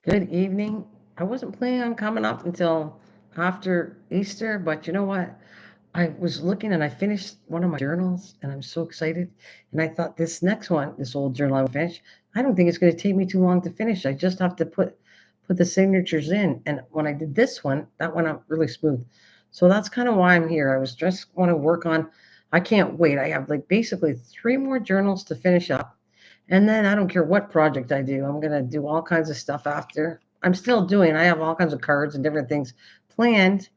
Good evening. I wasn't planning on coming up until after Easter, but you know what? I was looking and I finished one of my journals and I'm so excited. And I thought this next one, this old journal I will finish, I don't think it's going to take me too long to finish. I just have to put the signatures in. And when I did this one, that went out really smooth. So that's kind of why I'm here. I was just want to work on, I can't wait. I have like basically 3 more journals to finish up. And then I don't care what project I do, I'm going to do all kinds of stuff after. I'm still doing, I have all kinds of cards and different things planned.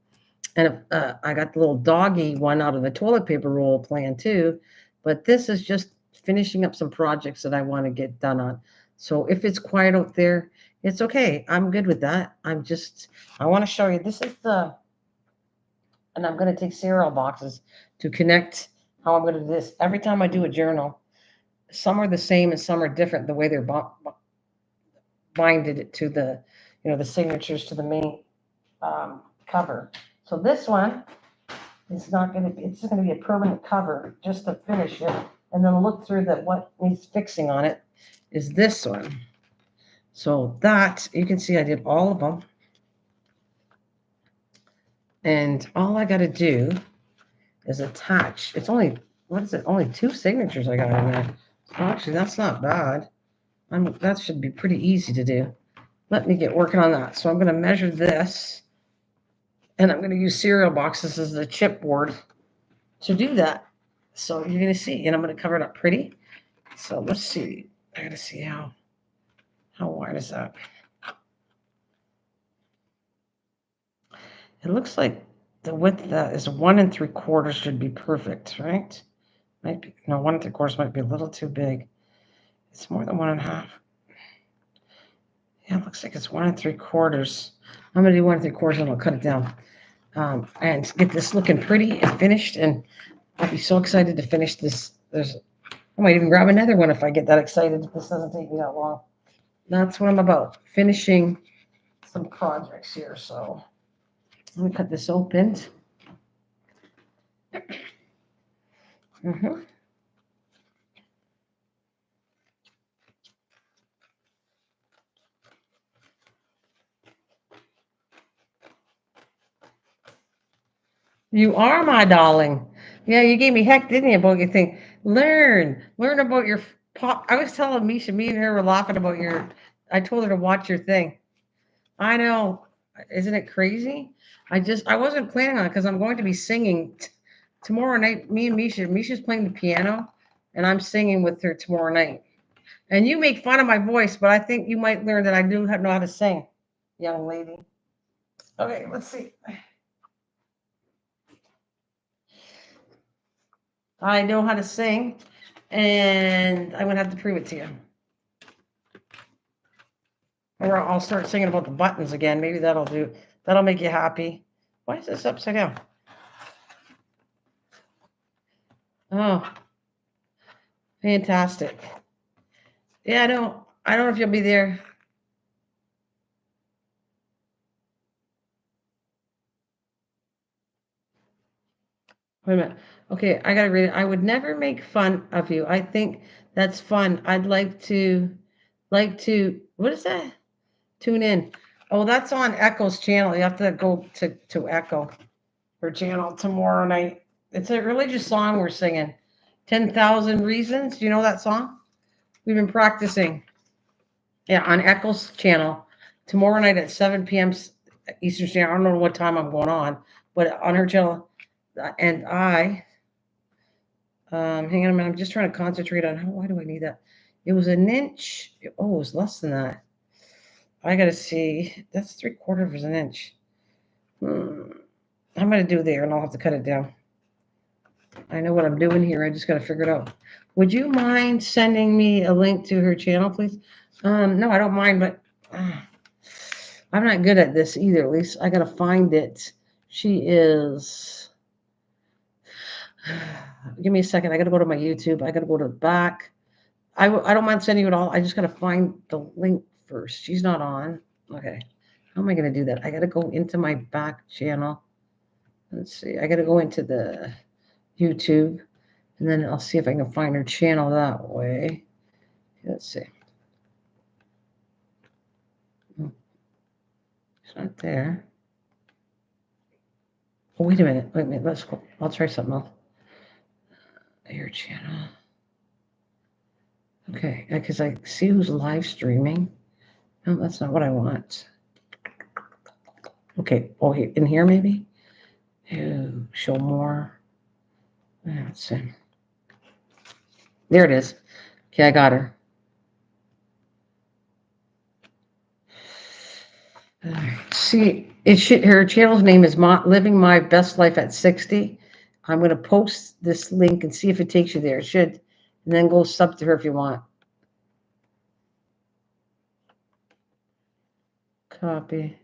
And if, I got the little doggy one out of the toilet paper roll planned too. But this is just finishing up some projects that I want to get done on. So if it's quiet out there, it's okay. I'm good with that. I want to show you. This is and I'm going to take cereal boxes to connect how I'm going to do this. Every time I do a journal, some are the same and some are different the way they're binded it to the signatures to the main cover. So this one is not going to be, it's just going to be a permanent cover just to finish it. And then look through that what needs fixing on it is this one. So that, you can see I did all of them. And all I got to do is attach. It's only, what is it? Only 2 signatures I got in there. So actually, that's not bad. That should be pretty easy to do. Let me get working on that. So I'm going to measure this, and I'm going to use cereal boxes as the chipboard to do that. So you're going to see, and I'm going to cover it up pretty. So let's see. I got to see how wide is that. It looks like the width of that is 1 3/4 should be perfect, right? Might be, no, 1 3/4 might be a little too big. It's more than 1.5. Yeah, it looks like it's 1 3/4. I'm going to do 1 3/4 and I'll cut it down. And get this looking pretty and finished. And I'll be so excited to finish this. I might even grab another one if I get that excited. If this doesn't take me that long. That's what I'm about, finishing some projects here. So let me cut this open. Mm-hmm. You are my darling. Yeah, you gave me heck, didn't you, about your thing? Learn about your pop. I was telling Misha, me and her were laughing about your. I told her to watch your thing. I know, isn't it crazy? I wasn't planning on it because I'm going to be singing tomorrow night. Me and Misha's playing the piano, and I'm singing with her tomorrow night. And you make fun of my voice, but I think you might learn that I do know how to sing, young lady. Okay, let's see. I know how to sing, and I'm gonna have to prove it to you. Or I'll start singing about the buttons again. Maybe that'll do. That'll make you happy. Why is this upside down? Oh, fantastic. Yeah, I don't know if you'll be there. Wait a minute. Okay, I gotta read it. I would never make fun of you. I think that's fun. I'd like to what is that? Tune in. Oh, that's on Echo's channel. You have to go to Echo, her channel tomorrow night. It's a religious song we're singing. 10,000 Reasons. Do you know that song? We've been practicing. Yeah, on Echo's channel tomorrow night at 7 p.m. Eastern Standard. I don't know what time I'm going on, but on her channel. And hang on a minute. I'm just trying to concentrate on why do I need that? It was an inch. Oh, it was less than that. I gotta see. That's 3/4 of an inch. Hmm. I'm gonna do there, and I'll have to cut it down. I know what I'm doing here. I just gotta figure it out. Would you mind sending me a link to her channel, please? No, I don't mind, but I'm not good at this either. At least I gotta find it. She is. Give me a second. I gotta go to my YouTube. I gotta go to the back. I don't mind sending you it all. I just gotta find the link first. She's not on. Okay. How am I gonna do that? I gotta go into my back channel. Let's see. I gotta go into the YouTube, and then I'll see if I can find her channel that way. Let's see. It's not there. Oh, wait a minute. Wait a minute. Let's go. I'll try something else. Air channel. Okay, because I see who's live streaming. No, that's not what I want. Okay. Oh, here, in here maybe? Oh, show more. Let's see. There it is. Okay, I got her. See, it should. Her channel's name is Living My Best Life at 60. I'm going to post this link and see if it takes you there. It should, and then go sub to her if you want. Copy.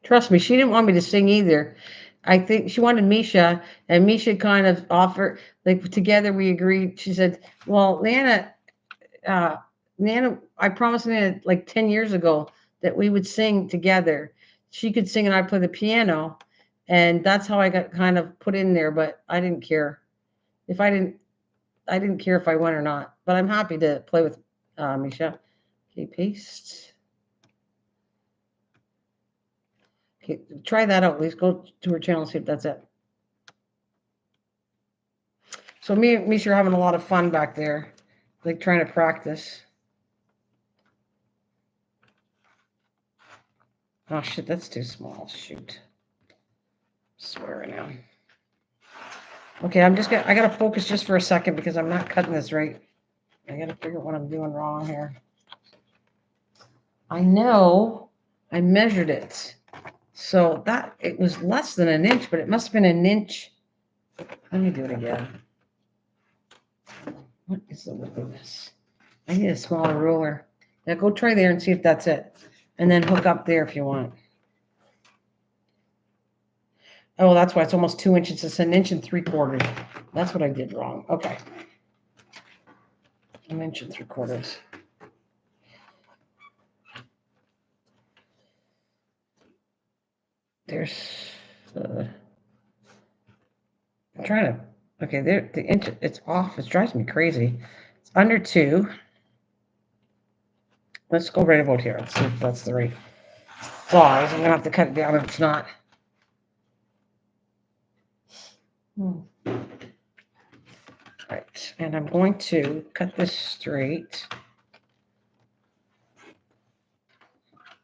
Trust me, she didn't want me to sing either. I think she wanted Misha, and Misha kind of offered, like together we agreed. She said, "Well, Nana, I promised Nana like 10 years ago that we would sing together. She could sing and I'd play the piano." And that's how I got kind of put in there, but I didn't care. I didn't care if I went or not, but I'm happy to play with Misha. Okay, paste. Okay, try that out. At least go to her channel and see if that's it. So me and Misha are having a lot of fun back there, like trying to practice. Oh shit, that's too small. Shoot. Swear now. Okay, I gotta focus just for a second because I'm not cutting this right. I gotta figure out what I'm doing wrong here. I know I measured it. So that it was less than an inch, but it must have been an inch. Let me do it again. What is the width of this? I need a smaller ruler. Now go try there and see if that's it. And then hook up there if you want. Oh, that's why it's almost 2 inches. It's an inch and 3/4. That's what I did wrong. Okay. An inch and 3/4. There's I'm trying to, okay, there, the inch, it's off. It drives me crazy. It's under 2. Let's go right about here. Let's see if that's the right size. I'm gonna have to cut it down if it's not. Right, and I'm going to cut this straight.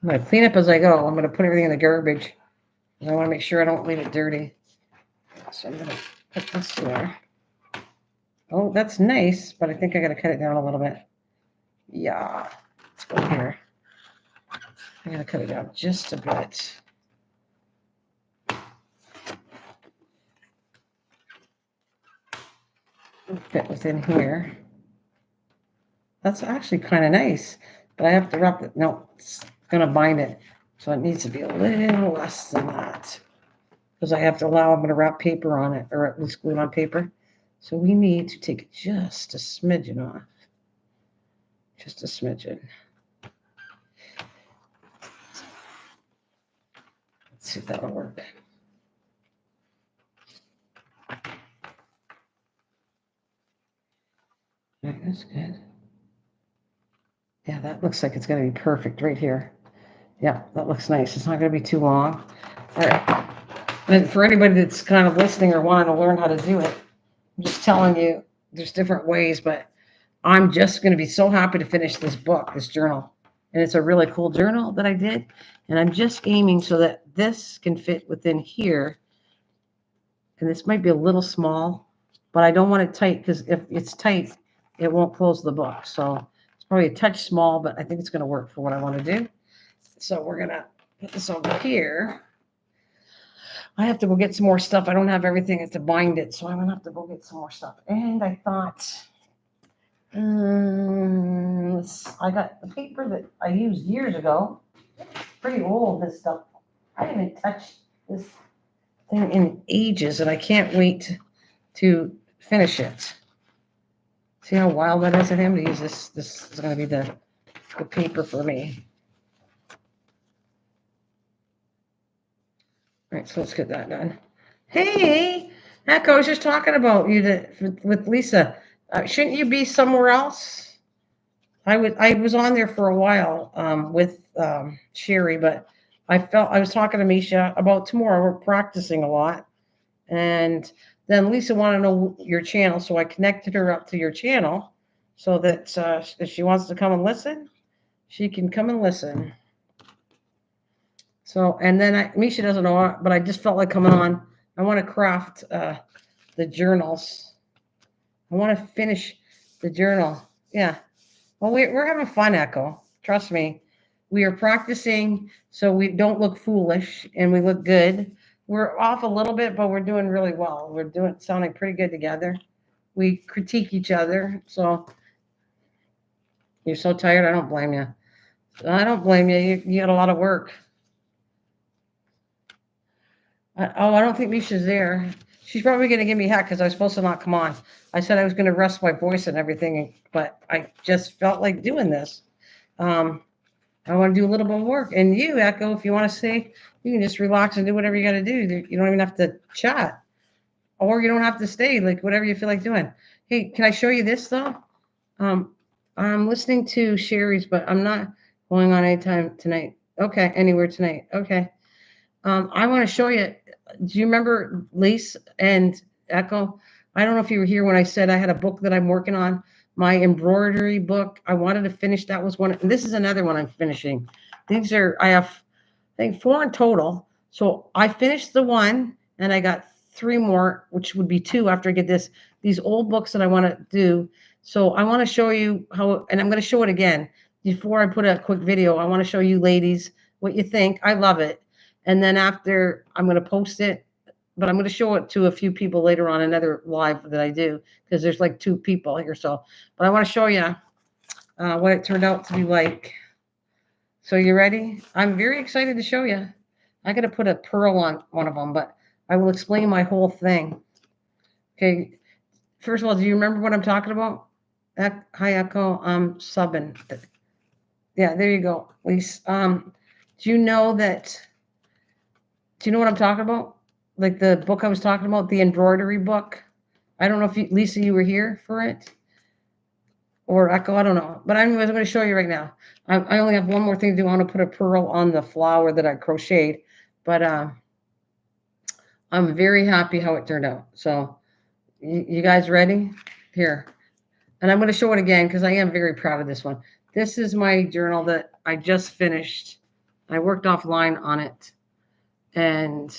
I'm gonna clean up as I go. I'm gonna put everything in the garbage. And I want to make sure I don't leave it dirty. So I'm gonna put this there. Oh, that's nice, but I think I gotta cut it down a little bit. Yeah, let's go here. I gotta cut it down just a bit. Fit within here. That's actually kind of nice, but I have to wrap it. No, it's gonna bind it, so it needs to be a little less than that because I have to I'm gonna wrap paper on it, or at least glue it on paper. So we need to take just a smidgen off, just a smidgen. Let's see if that'll work. Right, that's good. Yeah, that looks like it's going to be perfect right here. Yeah, that looks nice. It's not going to be too long. All right. And for anybody that's kind of listening or wanting to learn how to do it, I'm just telling you there's different ways, but I'm just going to be so happy to finish this book, this journal. And it's a really cool journal that I did. And I'm just aiming so that this can fit within here. And this might be a little small, but I don't want it tight because if it's tight, it won't close the book. So it's probably a touch small, but I think it's going to work for what I want to do. So we're going to put this over here. I have to go get some more stuff. I don't have everything to bind it, so I'm going to have to go get some more stuff. And I thought, I got the paper that I used years ago. Pretty old, this stuff. I haven't touched this thing in ages, and I can't wait to finish it. See how wild that is of him to use this? This is going to be the paper for me. All right, so let's get that done. Hey, heck, I was just talking about you with Lisa. Shouldn't you be somewhere else? I was on there for a while with Sherry, but I was talking to Misha about tomorrow. We're practicing a lot. And then Lisa wanted to know your channel. So I connected her up to your channel so that if she wants to come and listen, she can come and listen. So, and then Misha doesn't know, but I just felt like coming on. I want to craft the journals. I want to finish the journal. Yeah. Well, we're having fun, Echo. Trust me. We are practicing so we don't look foolish and we look good. We're off a little bit, but we're doing really well. We're doing sounding pretty good together. We critique each other. So you're so tired. I don't blame you. I don't blame you. You had a lot of work. I don't think Misha's there. She's probably going to give me heck because I was supposed to not come on. I said I was going to rest my voice and everything, but I just felt like doing this. Um, I want to do a little bit of work. And you, Echo, if you want to stay, you can just relax and do whatever you got to do. You don't even have to chat, or you don't have to stay. Like whatever you feel like doing. Hey, can I show you this though? Um, I'm listening to Sherry's, but I'm not going on anytime tonight. Okay, anywhere tonight. Okay. I want to show you. Do you remember Lise and Echo? I don't know if you were here when I said I had a book that I'm working on, my embroidery book. I wanted to finish. That was one. And this is another one I'm finishing. I have, I think, 4 in total. So I finished the one and I got 3 more, which would be 2 after I get these old books that I want to do. So I want to show you how, and I'm going to show it again. Before I put a quick video, I want to show you ladies what you think. I love it. And then after, I'm going to post it, but I'm going to show it to a few people later on another live that I do because there's like 2 people here. So, but I want to show you what it turned out to be like. So you ready? I'm very excited to show you. I got to put a pearl on one of them, but I will explain my whole thing. Okay. First of all, do you remember what I'm talking about? Hi, Echo. I'm subbing. Yeah, there you go. Lisa. Do you know that? Do you know what I'm talking about? Like the book I was talking about, the embroidery book. I don't know if Lisa, you were here for it, or Echo. I don't know. But anyways, I'm going to show you right now. I only have one more thing to do. I want to put a pearl on the flower that I crocheted, but I'm very happy how it turned out. So you guys ready? Here. And I'm going to show it again because I am very proud of this one. This is my journal that I just finished. I worked offline on it. And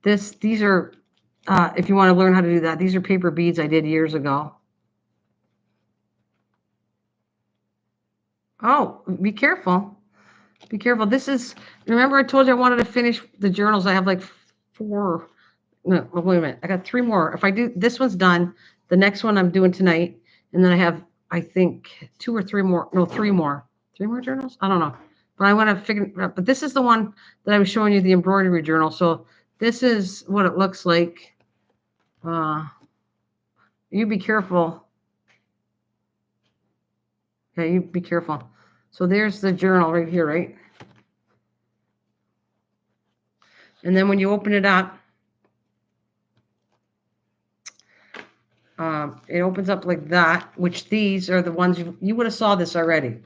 these are, if you want to learn how to do that, these are paper beads I did years ago. Oh, be careful. Be careful. This is, remember I told you I wanted to finish the journals. I have like 4, no, wait a minute. I got 3 more. If I do, this one's done. The next one I'm doing tonight. And then I have, I think, 2 or 3 more, no, 3 more. 3 more journals? I don't know. But I want to figure it out. But this is the one that I was showing you, the embroidery journal. So this is what it looks like. You be careful. Okay, you be careful. So there's the journal right here, right? And then when you open it up, it opens up like that, which these are the ones you would have saw this already.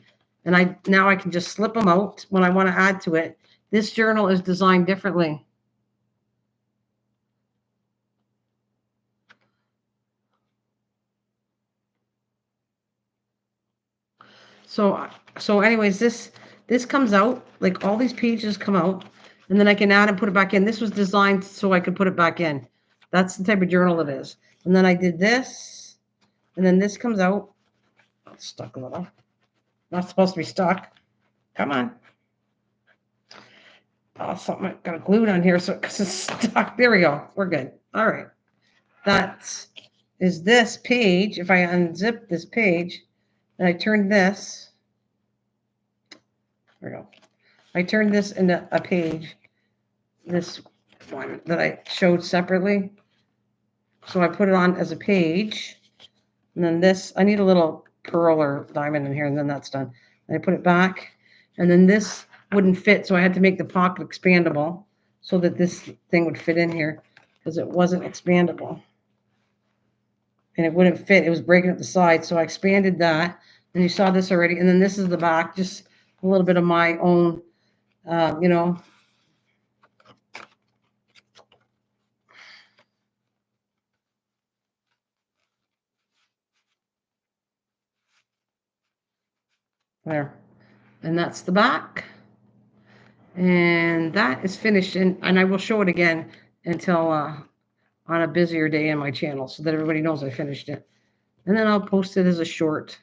And now I can just slip them out when I want to add to it. This journal is designed differently. So anyways, this comes out, like all these pages come out, and then I can add and put it back in. This was designed so I could put it back in. That's the type of journal it is. And then I did this, and then this comes out. Oh, it's stuck a little. Not supposed to be stuck. Come on. Oh, something I got glued on here so because it's stuck. There we go. We're good. All right. That is this page. If I unzip this page and I turn this, there we go. I turned this into a page, this one that I showed separately. So I put it on as a page. And then this, I need a little pearl or diamond in here, and then that's done. And I put it back. And then this wouldn't fit, so I had to make the pocket expandable so that this thing would fit in here because it wasn't expandable. And it wouldn't fit. It was breaking at the side. So I expanded that. And you saw this already. And then this is the back, just a little bit of my own You know, there. And that's the back. And that is finished. And I will show it again until on a busier day in my channel so that everybody knows I finished it. And then I'll post it as a short.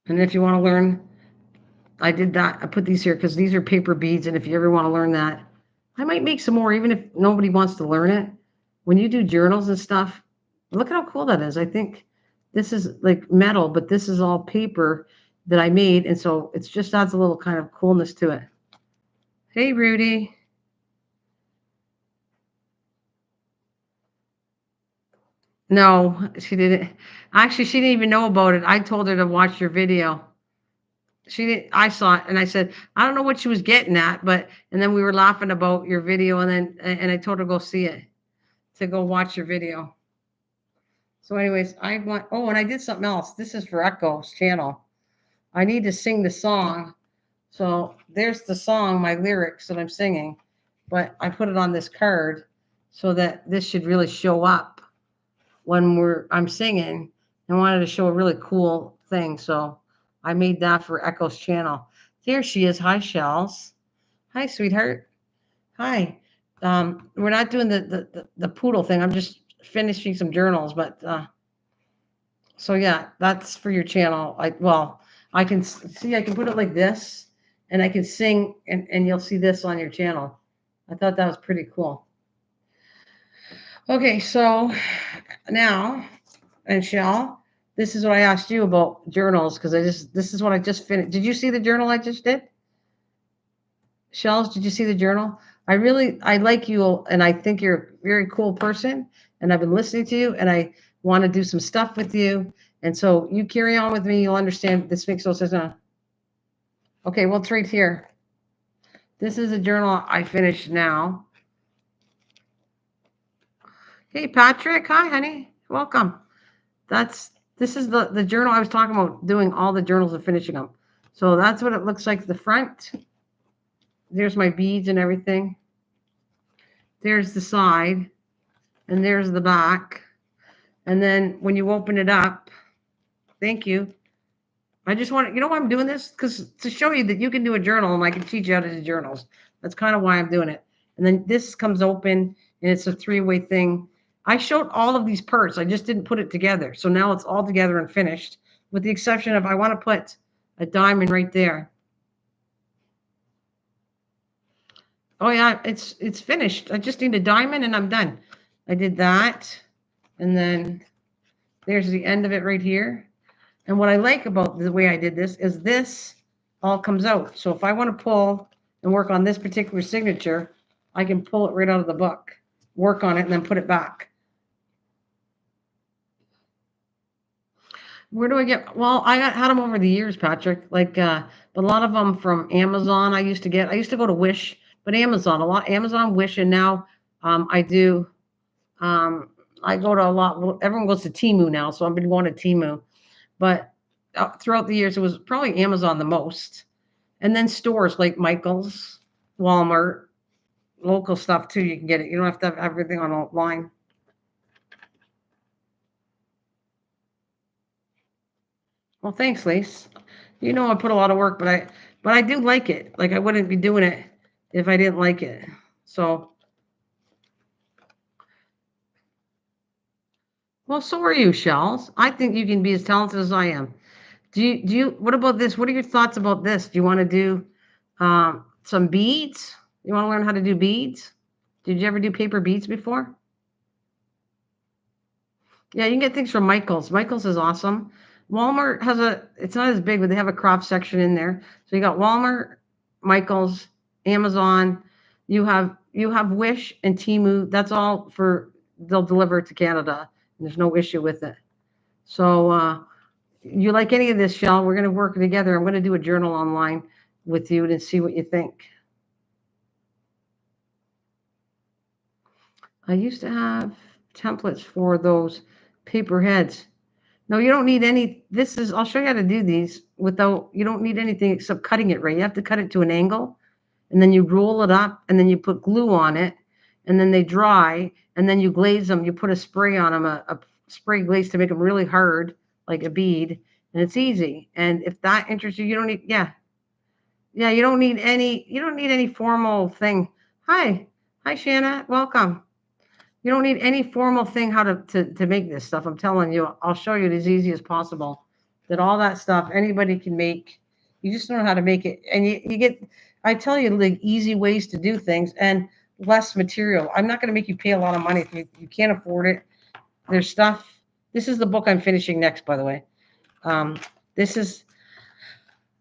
And if you want to learn, I did that. I put these here because these are paper beads. And if you ever want to learn that, I might make some more, even if nobody wants to learn it. When you do journals and stuff, look at how cool that is. I think this is like metal, but this is all paper that I made. And so it just adds a little kind of coolness to it. Hey, Rudy. No, she didn't. Actually, she didn't even know about it. I told her to watch your video. She didn't. I saw it and I said, I don't know what she was getting at, but and then we were laughing about your video and I told her to go see it, to go watch your video. So, anyways, I want. Oh, and I did something else. This is for Echo's channel. I need to sing the song. So there's the song, my lyrics that I'm singing, but I put it on this card so that this should really show up when I'm singing. I wanted to show a really cool thing, so I made that for Echo's channel. There she is. Hi, Shells. Hi, sweetheart. Hi. We're not doing the poodle thing. I'm just finishing some journals, but so yeah, that's for your channel. I can see I can put it like this, and I can sing, and you'll see this on your channel. I thought that was pretty cool. Okay, so now, and Shell, this is what I asked you about journals because this is what I just finished. Did you see the journal I just did? Shells, did you see the journal? I like you, and I think you're a very cool person, and I've been listening to you, and I want to do some stuff with you. And so you carry on with me, you'll understand this makes no sense. Okay, well, it's right here. This is a journal I finished now. Hey, Patrick. Hi, honey. Welcome. This is the journal I was talking about, doing all the journals and finishing them. So that's what it looks like, the front. There's my beads and everything. There's the side, and there's the back. And then when you open it up, thank you. I just want to, you know why I'm doing this? Because to show you that you can do a journal and I can teach you how to do journals. That's kind of why I'm doing it. And then this comes open and it's a three-way thing. I showed all of these parts. I just didn't put it together. So now it's all together and finished, with the exception of I want to put a diamond right there. Oh yeah, it's finished. I just need a diamond and I'm done. I did that. And then there's the end of it right here. And what I like about the way I did this all comes out. So if I want to pull and work on this particular signature, I can pull it right out of the book, work on it, and then put it back. Where do I get? Well, had them over the years, Patrick. Like, but a lot of them from Amazon. I used to go to Wish, but Amazon, Wish, and now I do. I go to a lot. Everyone goes to Temu now, so I've been going to Temu. But throughout the years, it was probably Amazon the most. And then stores like Michael's, Walmart, local stuff too. You can get it. You don't have to have everything online. Well, thanks, Lise. You know I put a lot of work, but I do like it. Like I wouldn't be doing it if I didn't like it. So, well, so are you, Shells. I think you can be as talented as I am. Do you what about this? What are your thoughts about this? Do you want to do some beads? You want to learn how to do beads? Did you ever do paper beads before? Yeah, you can get things from Michael's. Michael's is awesome. Walmart it's not as big, but they have a craft section in there. So you got Walmart, Michael's, Amazon. You have Wish and Temu. That's all they'll deliver it to Canada. And there's no issue with it. So you like any of this, Shell? We're going to work together. I'm going to do a journal online with you and see what you think. I used to have templates for those paper heads. No, you don't need any. This is, I'll show you how to do these without, you don't need anything except cutting it right. You have to cut it to an angle, and then you roll it up, and then you put glue on it, and then they dry, and then you glaze them. You put a spray on them, a spray glaze to make them really hard, like a bead, and it's easy. And if that interests you, you don't need, yeah, yeah, you don't need any formal thing. Hi, hi, Shanna, welcome. You don't need any formal thing how to make this stuff. I'm telling you, I'll show you it as easy as possible. That all that stuff anybody can make. You just know how to make it, and you get. I tell you, like easy ways to do things and less material. I'm not going to make you pay a lot of money if you can't afford it. There's stuff. This is the book I'm finishing next, by the way. Um, this is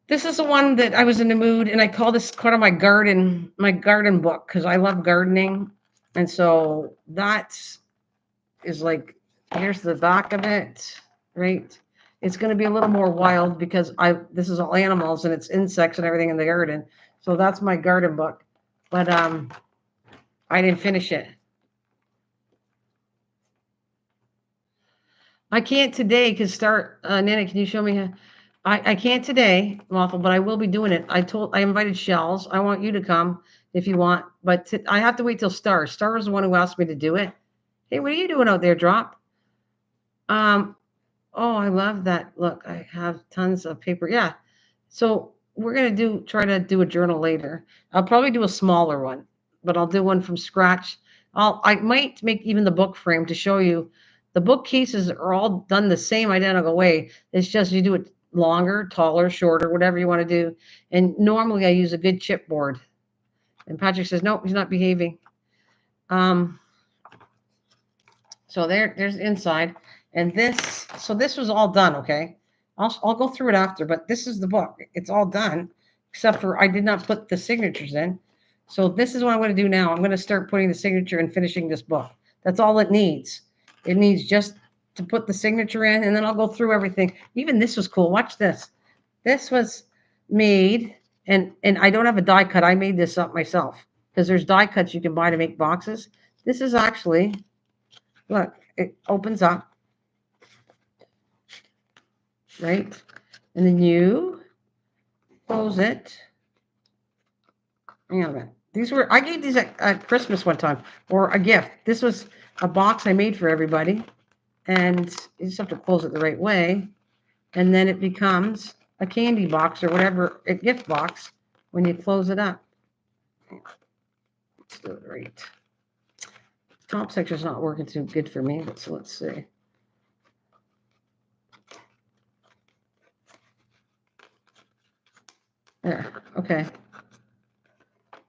this is the one that I was in the mood, and I call this part of my garden book because I love gardening, and so that's is like, here's the back of it, right? It's going to be a little more wild because this is all animals and it's insects and everything in the garden. So that's my garden book, but I didn't finish it. I can't today because Nana, can you show me how? I can't today, Waffle, but I will be doing it. I invited Shells. I want you to come if you want, but I have to wait till Star. Star was the one who asked me to do it. Hey, what are you doing out there, Drop? Um, Oh, I love that. Look, I have tons of paper. Yeah. So we're gonna try to do a journal later. I'll probably do a smaller one, but I'll do one from scratch. I might make even the book frame to show you. The bookcases are all done the same identical way. It's just you do it longer, taller, shorter, whatever you want to do. And normally I use a good chipboard. And Patrick says, no, he's not behaving. Um, So there's inside, and this was all done. Okay, I'll go through it after, but this is the book. It's all done, except for I did not put the signatures in. So this is what I'm going to do now. I'm going to start putting the signature and finishing this book. That's all it needs. It needs just to put the signature in, and then I'll go through everything. Even this was cool. Watch this. This was made, and I don't have a die cut. I made this up myself because there's die cuts you can buy to make boxes. This is actually, look, it opens up, right? And then you close it. Hang on a minute. I gave these at Christmas one time, or a gift. This was a box I made for everybody. And you just have to close it the right way. And then it becomes a candy box or whatever, a gift box when you close it up. Let's do it right. Top section's not working too good for me, but so let's see. There, okay.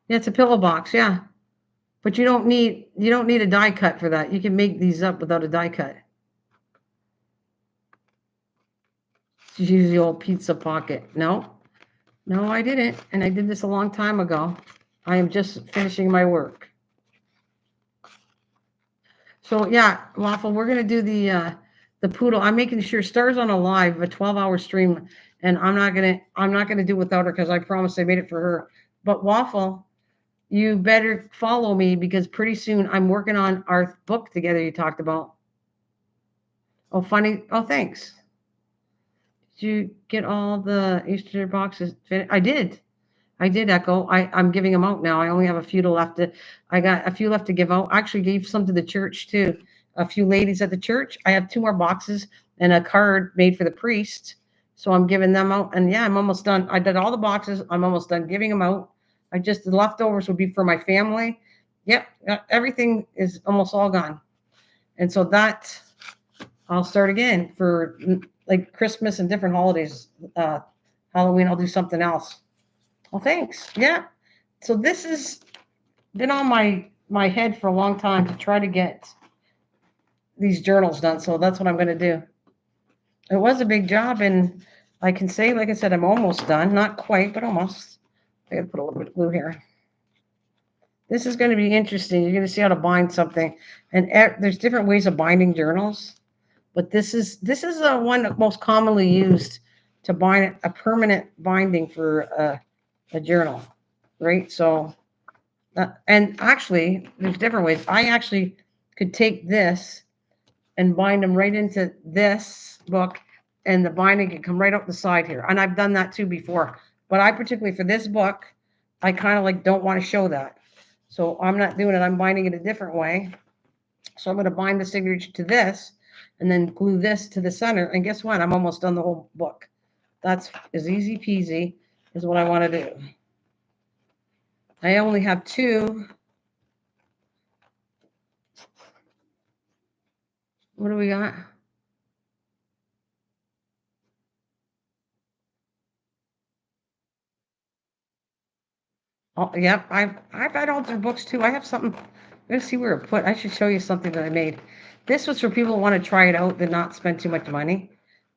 Yeah, it's a pillow box, yeah. But you don't need a die cut for that. You can make these up without a die cut. Just use the old pizza pocket. No, I didn't. And I did this a long time ago. I am just finishing my work. So yeah, Waffle, we're gonna do the poodle. I'm making sure Star's on a 12-hour stream, and I'm not gonna do without her because I promised I made it for her. But Waffle, you better follow me because pretty soon I'm working on our book together you talked about. Oh, funny. Oh, thanks. Did you get all the Easter boxes finished? I did. Echo. I'm giving them out now. I only have a few left. I got a few left to give out. I actually gave some to the church too. A few ladies at the church. I have 2 more boxes and a card made for the priest. So I'm giving them out. And yeah, I'm almost done. I did all the boxes. I'm almost done giving them out. The leftovers would be for my family. Yep. Everything is almost all gone. And so I'll start again for like Christmas and different holidays. Halloween, I'll do something else. Well, thanks. Yeah. So this has been on my head for a long time to try to get these journals done. So that's what I'm going to do. It was a big job, and I can say, like I said, I'm almost done. Not quite, but almost. I got to put a little bit of glue here. This is going to be interesting. You're going to see how to bind something, and there's different ways of binding journals. But this is the one that most commonly used to bind a permanent binding for a journal, right? So, and actually, there's different ways. I actually could take this and bind them right into this book, and the binding can come right up the side here. And I've done that too before, but I particularly for this book, I kind of like don't want to show that. So I'm not doing it. I'm binding it a different way. So I'm going to bind the signature to this and then glue this to the center. And guess what? I'm almost done the whole book. That's as easy peasy as what I want to do. I only have 2. What do we got? Oh, yep. I've had older books too. I have something. I'm gonna see where it put. I should show you something that I made. This was for people who want to try it out and not spend too much money.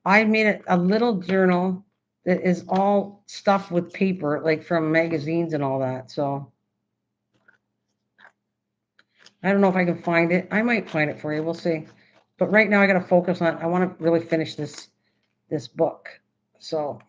I made a little journal that is all stuffed with paper, like from magazines and all that. So I don't know if I can find it. I might find it for you. We'll see. But right now I got to focus on. I want to really finish this book. So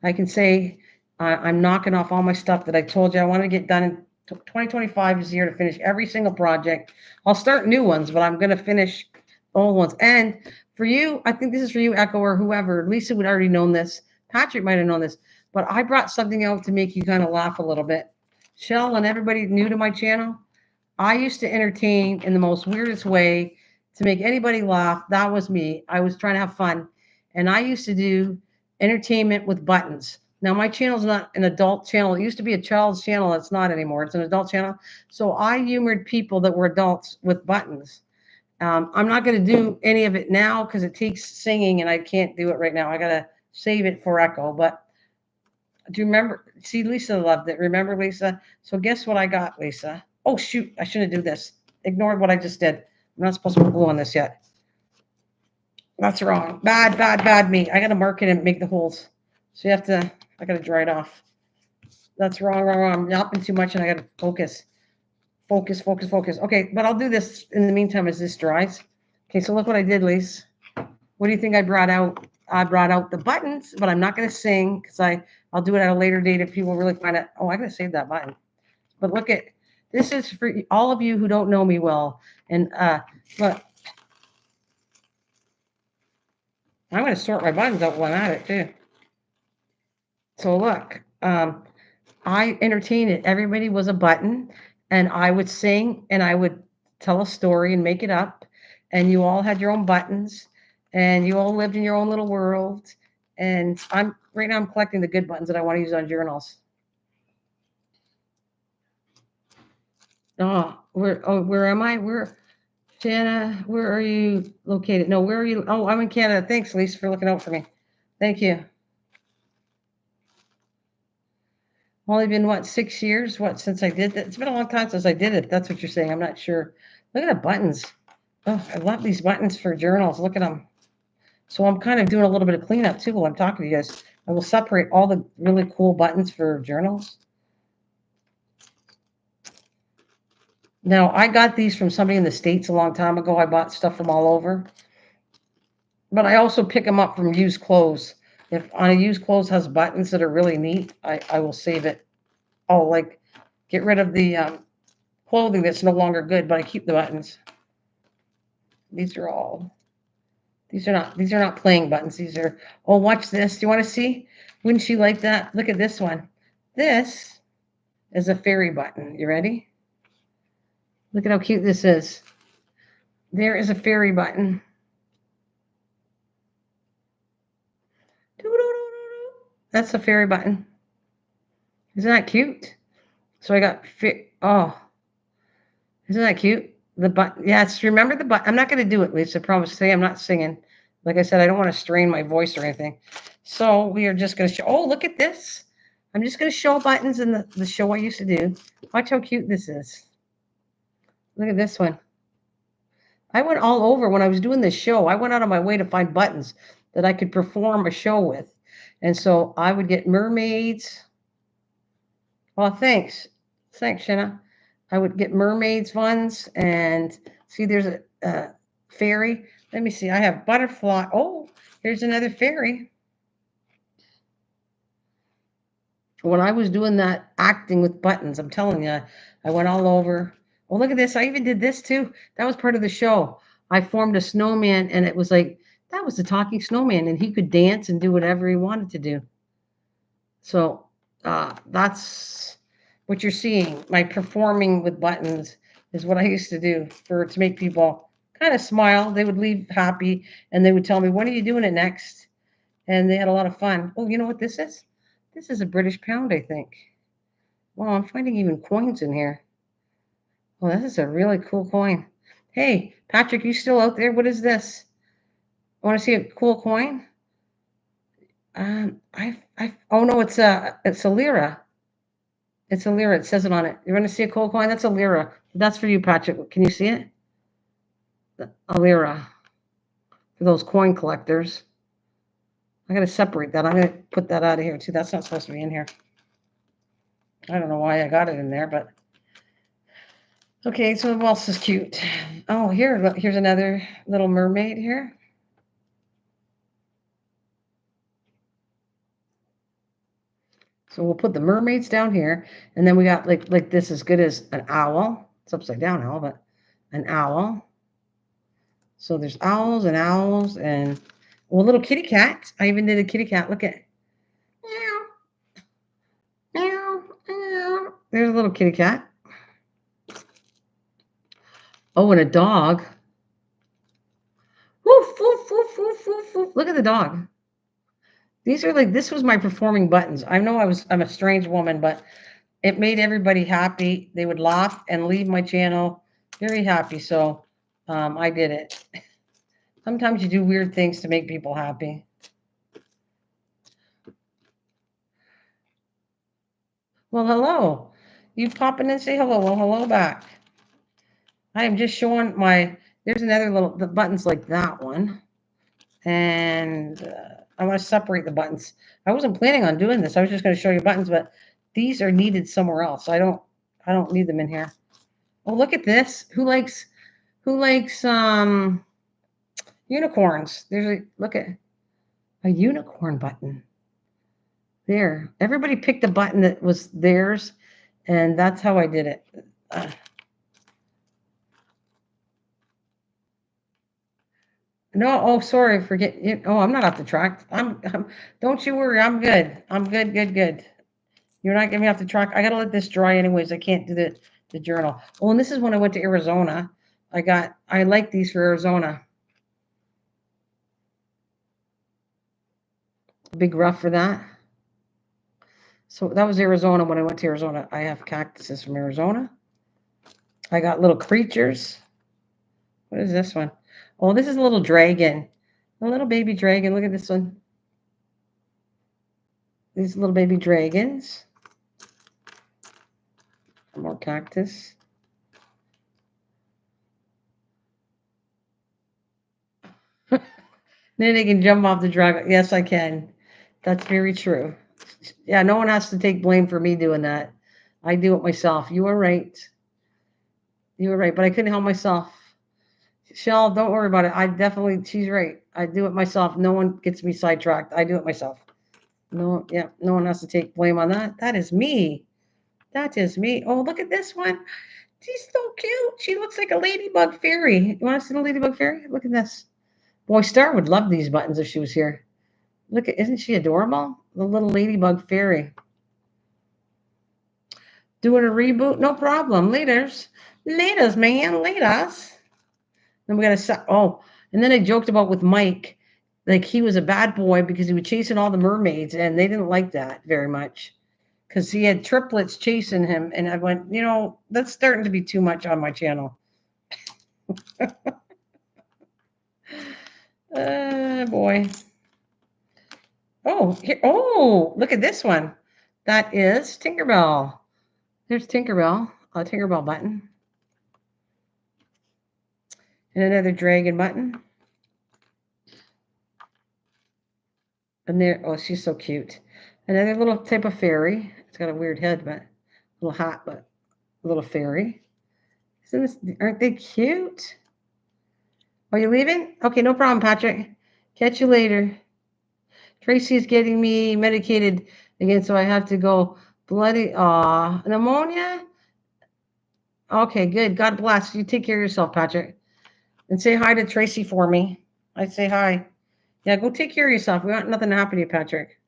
I can say I'm knocking off all my stuff that I told you I want to get done in 2025 is the year to finish every single project. I'll start new ones, but I'm going to finish old ones. And for you, I think this is for you, Echo, or whoever. Lisa would already known this. Patrick might have known this, but I brought something out to make you kind of laugh a little bit. Shell and everybody new to my channel, I used to entertain in the most weirdest way to make anybody laugh. That was me. I was trying to have fun. And I used to do entertainment with buttons. Now, my channel is not an adult channel. It used to be a child's channel. It's not anymore. It's an adult channel. So I humored people that were adults with buttons. I'm not going to do any of it now because it takes singing and I can't do it right now. I got to save it for Echo. But do you remember? See, Lisa loved it. Remember, Lisa? So guess what I got, Lisa? Oh, shoot. I shouldn't do this. Ignored what I just did. I'm not supposed to put glue on this yet. That's wrong. Bad, bad, bad me. I got to mark it and make the holes. So you have to, I got to dry it off. That's wrong, wrong, wrong. I'm yapping too much and I got to focus. Focus, focus, focus. Okay, but I'll do this in the meantime as this dries. Okay, so look what I did, Lisa. What do you think I brought out? I brought out the buttons, but I'm not going to sing because I'll do it at a later date if people really find it. Oh, I gotta save that button. But look at this is for all of you who don't know me well. And look, I'm going to sort my buttons out while I'm at it too. So look, I entertained it. Everybody was a button, and I would sing and I would tell a story and make it up. And you all had your own buttons, and you all lived in your own little world. And I'm right now I'm collecting the good buttons that I want to use on journals. Where am I? Jana, where are you located? No, where are you? Oh, I'm in Canada. Thanks, Lisa, for looking out for me. Thank you. Only been what, 6 years? What, since I did that? It's been a long time since I did it. That's what you're saying. I'm not sure. Look at the buttons. Oh, I love these buttons for journals. Look at them. So I'm kind of doing a little bit of cleanup too while I'm talking to you guys. I will separate all the really cool buttons for journals. Now, I got these from somebody in the States a long time ago. I bought stuff from all over. But I also pick them up from used clothes. If on a used clothes has buttons that are really neat, I will save it. I'll like get rid of the clothing that's no longer good, but I keep the buttons. These are all. These are not playing buttons. These are. Oh, watch this. Do you want to see? Wouldn't she like that? Look at this one. This is a fairy button. You ready? Look at how cute this is. There is a fairy button. That's a fairy button. Isn't that cute? So I got oh, isn't that cute? The button. Yes, remember the button. I'm not going to do it, Lisa. I promise. Today I'm not singing. Like I said, I don't want to strain my voice or anything. So we are just going to show. Oh, look at this. I'm just going to show buttons in the show I used to do. Watch how cute this is. Look at this one. I went all over when I was doing this show. I went out of my way to find buttons that I could perform a show with. And so I would get mermaids. Oh, thanks. Thanks, Shanna. I would get mermaids ones and see there's a fairy. Let me see. I have butterfly. Oh, here's another fairy. When I was doing that acting with buttons, I'm telling you, I went all over. Oh, look at this. I even did this too. That was part of the show. I formed a snowman, and it was like, that was the talking snowman, and he could dance and do whatever he wanted to do. So that's what you're seeing. My performing with buttons is what I used to do to make people kind of smile. They would leave happy, and they would tell me, "When are you doing it next?" And they had a lot of fun. Oh, you know what this is? This is a British pound, I think. Wow, I'm finding even coins in here. Well, this is a really cool coin. Hey, Patrick, you still out there? What is this? Want to see a cool coin? Oh no, it's a lira. It's a lira. It says it on it. You want to see a cool coin? That's a lira. That's for you, Patrick. Can you see it? A lira for those coin collectors. I got to separate that. I'm going to put that out of here too. That's not supposed to be in here. I don't know why I got it in there, but okay. So what else is cute? Oh, here's another little mermaid here. So we'll put the mermaids down here, and then we got like this as good as an owl. It's upside down owl, but an owl. So there's owls and well, little kitty cat. I even did a kitty cat. Look at meow, meow, meow. There's a little kitty cat. Oh, and a dog. Woof, woof, woof, woof, woof, woof. Look at the dog. These are this was my performing buttons. I know I'm a strange woman, but it made everybody happy. They would laugh and leave my channel very happy. So I did it. Sometimes you do weird things to make people happy. Well, hello. You pop in and say hello. Well, hello back. I am just showing there's another the buttons like that one. And I want to separate the buttons. I wasn't planning on doing this. I was just going to show you buttons, but these are needed somewhere else. I don't need them in here. Oh, look at this. Who likes unicorns? Look at a unicorn button. There. Everybody picked a button that was theirs, and that's how I did it. No, oh, sorry, forget you. Oh, I'm not off the track. Don't you worry, I'm good. I'm good, good, good. You're not getting me off the track. I gotta let this dry anyways. I can't do the journal. Oh, and this is when I went to Arizona. I like these for Arizona. Big rough for that. So that was Arizona when I went to Arizona. I have cactuses from Arizona. I got little creatures. What is this one? Oh, this is a little dragon. A little baby dragon. Look at this one. These little baby dragons. More cactus. Then they can jump off the dragon. Yes, I can. That's very true. Yeah, no one has to take blame for me doing that. I do it myself. You were right. You were right, but I couldn't help myself. Shell, don't worry about it. She's right. I do it myself. No one gets me sidetracked. I do it myself. No, yeah, no one has to take blame on that. That is me. That is me. Oh, look at this one. She's so cute. She looks like a ladybug fairy. You want to see the ladybug fairy? Look at this. Boy, Star would love these buttons if she was here. Isn't she adorable? The little ladybug fairy. Doing a reboot? No problem. Laters, man. Laters. Then we got to, and then I joked about with Mike, like he was a bad boy because he was chasing all the mermaids and they didn't like that very much because he had triplets chasing him. And I went, that's starting to be too much on my channel. Boy. Oh, look at this one. That is Tinkerbell. There's Tinkerbell, a Tinkerbell button. And another dragon button. And there, oh, she's so cute. Another little type of fairy. It's got a weird head, but a little hat, but a little fairy. Aren't they cute? Are you leaving? Okay, no problem, Patrick. Catch you later. Tracy's getting me medicated again, so I have to go. Bloody, pneumonia? Okay, good. God bless. You take care of yourself, Patrick. And say hi to Tracy for me. I say hi. Yeah, go take care of yourself. We want nothing to happen to you, Patrick.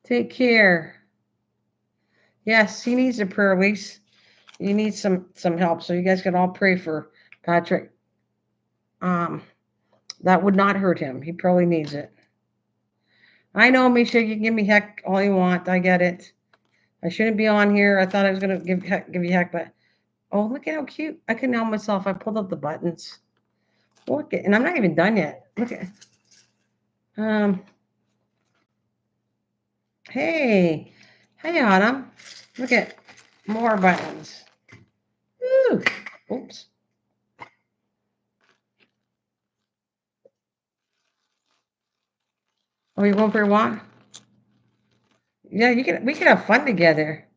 Take care. Yes, he needs a prayer, Elise. You need some help. So you guys can all pray for Patrick. That would not hurt him. He probably needs it. I know, Misha, you can give me heck all you want. I get it. I shouldn't be on here. I thought I was gonna give you heck, but oh, look at how cute. I can help myself. I pulled up the buttons. Look at, and I'm not even done yet. Look at hey. Hey Autumn. Look at more buttons. Woo. Oops. Are you going for a walk? Yeah, we can have fun together.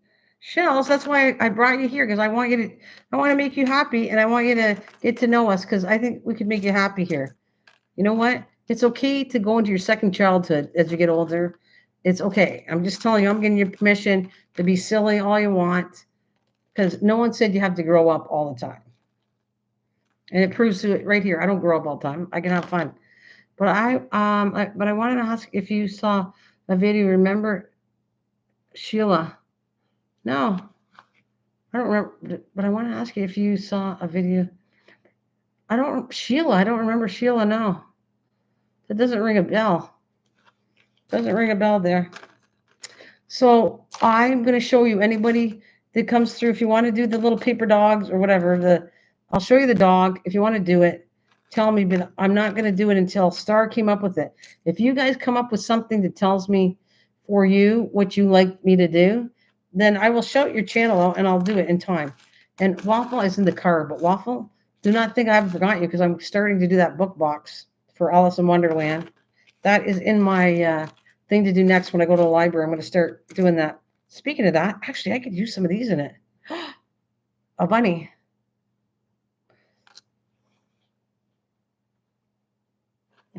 Shells, that's why I brought you here because I want to make you happy and I want you to get to know us because I think we could make you happy here. You know what? It's okay to go into your second childhood as you get older. It's okay. I'm just telling you, I'm giving you permission to be silly all you want because no one said you have to grow up all the time. And it proves to it right here. I don't grow up all the time. I can have fun. But I wanted to ask if you saw a video. Remember Sheila? No, I don't remember. But I want to ask you if you saw a video. Sheila. I don't remember Sheila. No, that doesn't ring a bell. Doesn't ring a bell there. So I'm going to show you anybody that comes through. If you want to do the little paper dogs or whatever, I'll show you the dog. If you want to do it, tell me. But I'm not going to do it until Star came up with it. If you guys come up with something that tells me for you what you like me to do, then I will shout your channel out and I'll do it in time. And Waffle is in the car, but Waffle, do not think I haven't forgotten you because I'm starting to do that book box for Alice in Wonderland. That is in my thing to do next when I go to the library. I'm going to start doing that. Speaking of that, actually, I could use some of these in it. A bunny.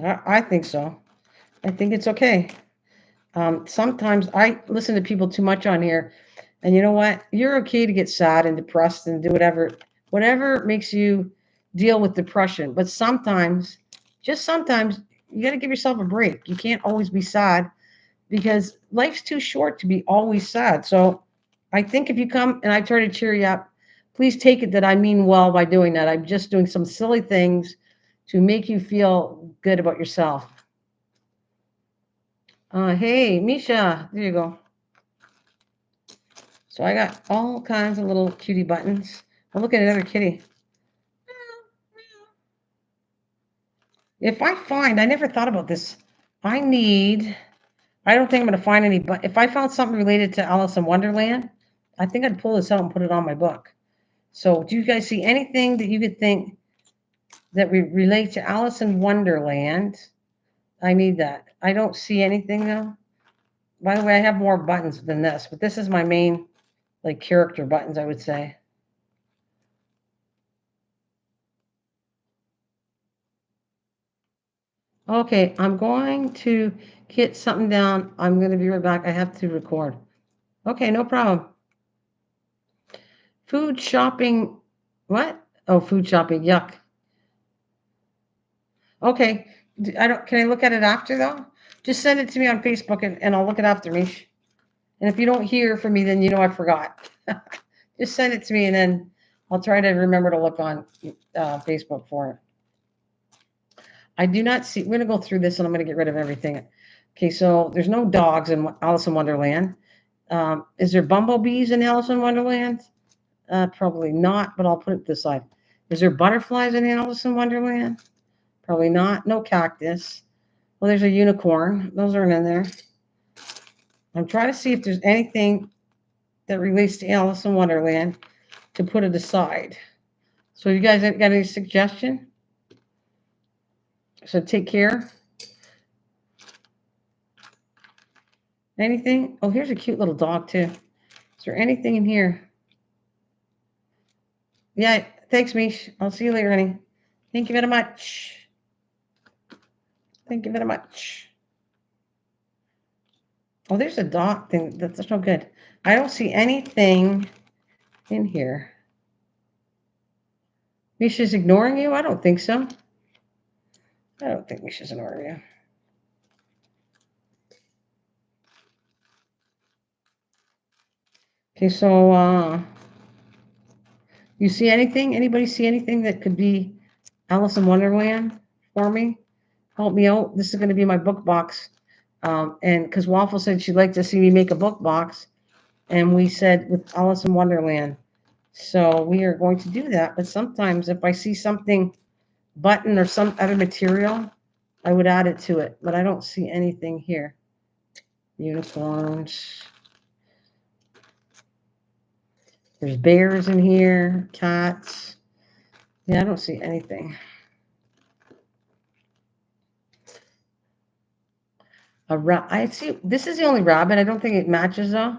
I think so. I think it's okay. Sometimes I listen to people too much on here, and you know what? You're okay to get sad and depressed and do whatever makes you deal with depression. But sometimes, just sometimes, you got to give yourself a break. You can't always be sad because life's too short to be always sad. So I think if you come and I try to cheer you up, please take it that I mean well by doing that. I'm just doing some silly things to make you feel good about yourself. Hey, Misha, there you go. So I got all kinds of little cutie buttons. Oh, look at another kitty. If I find, I never thought about this. I don't think I'm going to find any, but if I found something related to Alice in Wonderland, I think I'd pull this out and put it on my book. So do you guys see anything that you could think that we relate to Alice in Wonderland? I need that. I don't see anything though. By the way, I have more buttons than this, but this is my main like character buttons, I would say. Okay, I'm going to get something down. I'm going to be right back. I have to record. Okay, no problem. Food shopping. What? Oh, food shopping. Yuck. Okay. I don't. Can I look at it after though? Just send it to me on Facebook and I'll look it after, Mish. And if you don't hear from me, then you know I forgot. Just send it to me and then I'll try to remember to look on Facebook for it. I do not see. We're going to go through this and I'm going to get rid of everything. Okay, so there's no dogs in Alice in Wonderland. Is there bumblebees in Alice in Wonderland? Probably not, but I'll put it this side. Is there butterflies in Alice in Wonderland? Probably not. No cactus. Well, there's a unicorn. Those aren't in there. I'm trying to see if there's anything that relates to Alice in Wonderland to put it aside. So you guys got any suggestion? So take care. Anything? Oh, here's a cute little dog too. Is there anything in here? Yeah, thanks, Mish. I'll see you later, honey. Thank you very much. Thank you very much. Oh, there's a dog thing. That's no good. I don't see anything in here. Misha's ignoring you? I don't think so. I don't think Misha's ignoring you. Okay, so you see anything? Anybody see anything that could be Alice in Wonderland for me? Help me out. This is going to be my book box. And because Waffle said she'd like to see me make a book box, and we said with Alice in Wonderland. So we are going to do that. But sometimes if I see something button or some other material, I would add it to it. But I don't see anything here. Unicorns. There's bears in here, cats. Yeah, I don't see anything. I see. This is the only rabbit. I don't think it matches though.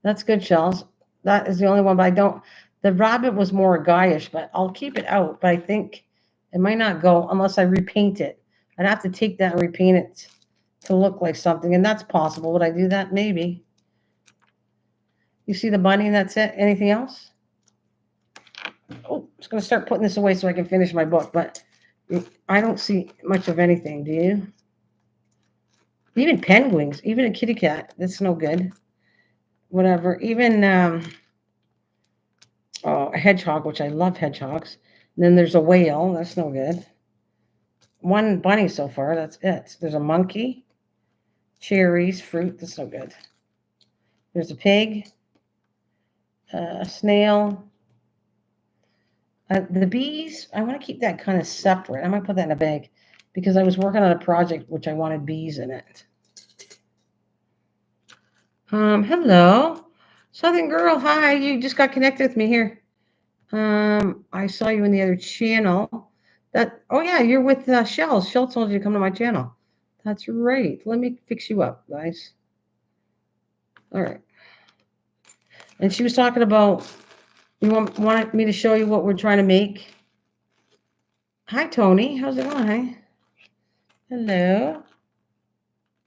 That's good, Shells. That is the only one, but I don't. The rabbit was more guyish, but I'll keep it out. But I think it might not go unless I repaint it. I'd have to take that and repaint it to look like something, and that's possible. Would I do that? Maybe. You see the bunny, and that's it. Anything else? Oh, I'm just gonna start putting this away so I can finish my book, but I don't see much of anything. Do you? Even penguins, even a kitty cat. That's no good. Whatever. Even a hedgehog, which I love hedgehogs. And then there's a whale. That's no good. One bunny so far. That's it. There's a monkey. Cherries, fruit. That's no good. There's a pig. A snail. The bees. I want to keep that kind of separate. I might put that in a bag because I was working on a project which I wanted bees in it. Hello, Southern Girl. Hi, you just got connected with me here. I saw you in the other channel. Oh yeah, you're with Shell. Shell told you to come to my channel. That's right. Let me fix you up, guys. All right. And she was talking about wanted me to show you what we're trying to make. Hi, Tony. How's it going? Hi. Hello.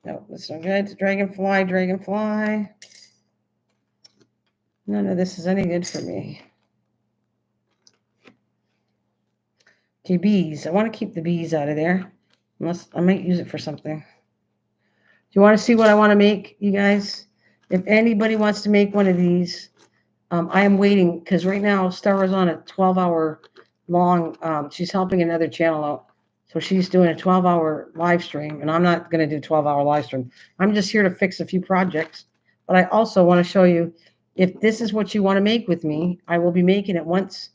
No, that's not good. Dragonfly, dragonfly. None of this is any good for me. Okay, bees. I want to keep the bees out of there. Unless I might use it for something. Do you want to see what I want to make, you guys? If anybody wants to make one of these, I am waiting because right now Star is on a 12-hour long. She's helping another channel out, so she's doing a 12-hour live stream, and I'm not going to do 12-hour live stream. I'm just here to fix a few projects, but I also want to show you if this is what you want to make with me. I will be making it once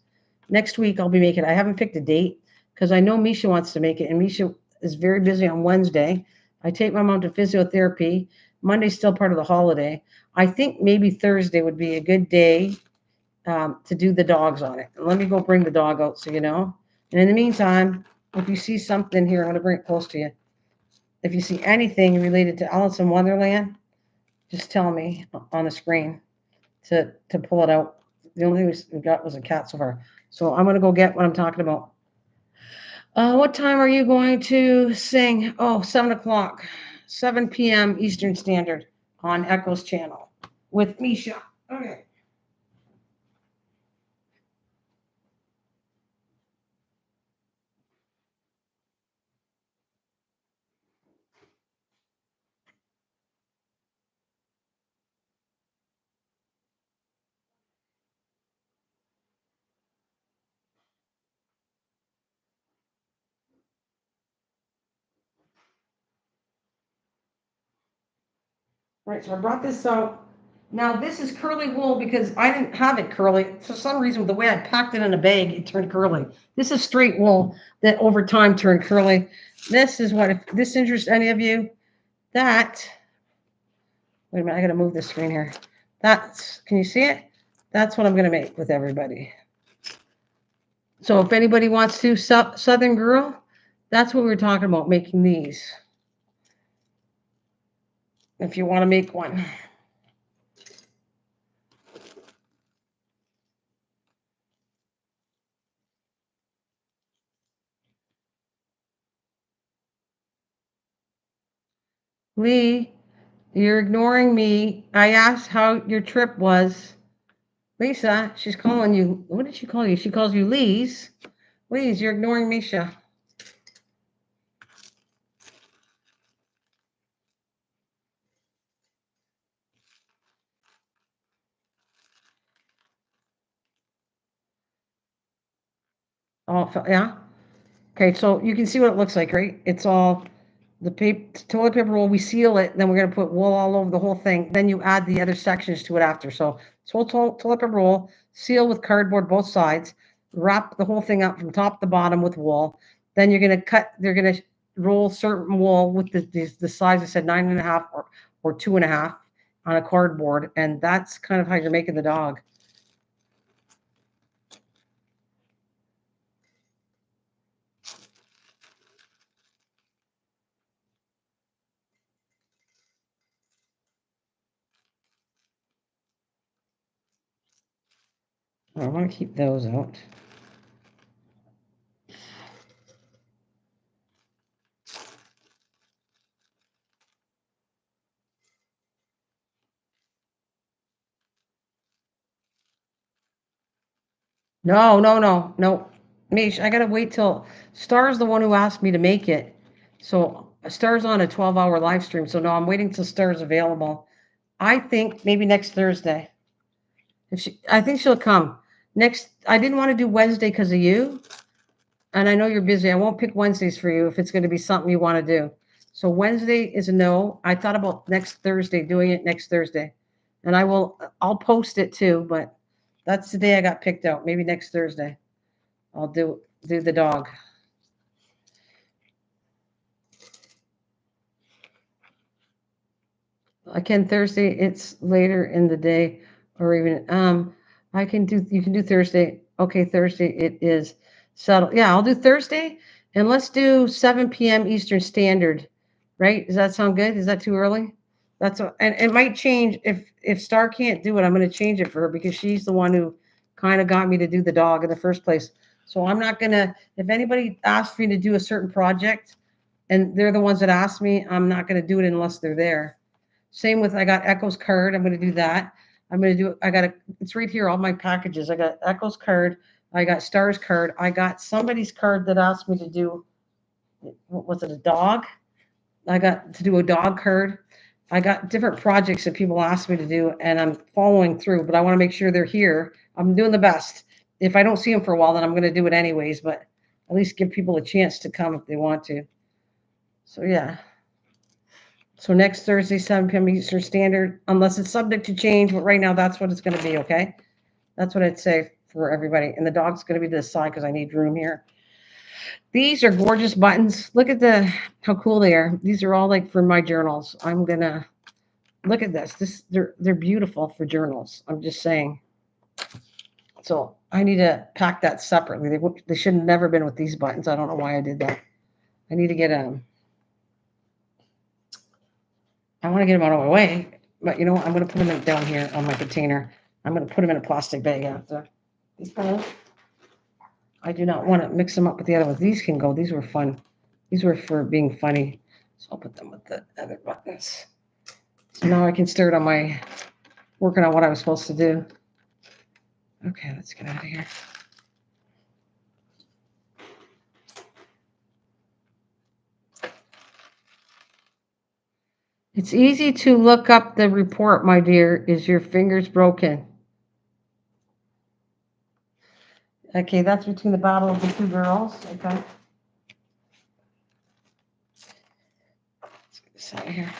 next week. I'll be making it. I haven't picked a date because I know Misha wants to make it, and Misha is very busy on Wednesday. I take my mom to physiotherapy. Monday's still part of the holiday. I think maybe Thursday would be a good day to do the dogs on it. And let me go bring the dog out so you know. And in the meantime, if you see something here, I'm going to bring it close to you. If you see anything related to Alice in Wonderland, just tell me on the screen to pull it out. The only thing we got was a cat so far. So I'm going to go get what I'm talking about. What time are you going to sing? Oh, 7 o'clock, 7 p.m. Eastern Standard on Echo's channel with Misha. Okay. Right, so I brought this out. Now this is curly wool because I didn't have it curly. For some reason, the way I packed it in a bag, it turned curly. This is straight wool that over time turned curly. This is what, if this interests any of you, that, wait a minute, I gotta move this screen here. That's, can you see it? That's what I'm gonna make with everybody. So if anybody wants to, Southern Girl, that's what we were talking about, making these. If you want to make one. Lee, you're ignoring me. I asked how your trip was. Lisa, she's calling you. What did she call you? She calls you Lise. Lise, you're ignoring Misha. Oh, yeah. Okay, so you can see what it looks like, right? It's all the toilet paper roll. We seal it, then we're gonna put wool all over the whole thing. Then you add the other sections to it after. So it's whole toilet paper roll, seal with cardboard both sides, wrap the whole thing up from top to bottom with wool. Then you're gonna cut. They're gonna roll certain wool with the size I said 9.5 or 2.5 on a cardboard, and that's kind of how you're making the dog. I want to keep those out. No, no, no, no. Mish, I gotta wait till Star's the one who asked me to make it. So Star's on a 12-hour live stream. So no, I'm waiting till Star's available. I think maybe next Thursday. I think she'll come. Next, I didn't want to do Wednesday because of you. And I know you're busy. I won't pick Wednesdays for you if it's going to be something you want to do. So Wednesday is a no. I thought about next Thursday, doing it next Thursday. And I'll post it too, but that's the day I got picked out. Maybe next Thursday. I'll do the dog. I can Thursday. It's later in the day, or even I can do. You can do Thursday. Okay, Thursday it is settled. Yeah, I'll do Thursday, and let's do 7 p.m. Eastern Standard. Right? Does that sound good? Is that too early? And it might change if Star can't do it. I'm going to change it for her because she's the one who kind of got me to do the dog in the first place. So I'm not gonna. If anybody asks me to do a certain project, and they're the ones that ask me, I'm not going to do it unless they're there. Same with I got Echo's card. I'm going to do that. I got it's right here, all my packages. I got Echo's card. I got Star's card. I got somebody's card that asked me to do, what was it, a dog? I got to do a dog card. I got different projects that people asked me to do, and I'm following through, but I want to make sure they're here. I'm doing the best. If I don't see them for a while, then I'm going to do it anyways, but at least give people a chance to come if they want to. So, yeah. So next Thursday, 7 p.m. Eastern Standard, unless it's subject to change, but right now that's what it's going to be, okay? That's what I'd say for everybody. And the dog's going to be to the side because I need room here. These are gorgeous buttons. Look at how cool they are. These are all like for my journals. I'm going to look at this. They're beautiful for journals. I'm just saying. So I need to pack that separately. They should have never been with these buttons. I don't know why I did that. I need to get I want to get them out of my way, but you know what? I'm going to put them down here on my container. I'm going to put them in a plastic bag after. These guys, I do not want to mix them up with the other ones. These can go. These were fun. These were for being funny. So I'll put them with the other buttons. So now I can start on my working on what I was supposed to do. Okay, let's get out of here. It's easy to look up the report, my dear. Is your fingers broken? Okay, that's between the battle of the two girls. Okay. Let's get this out of here.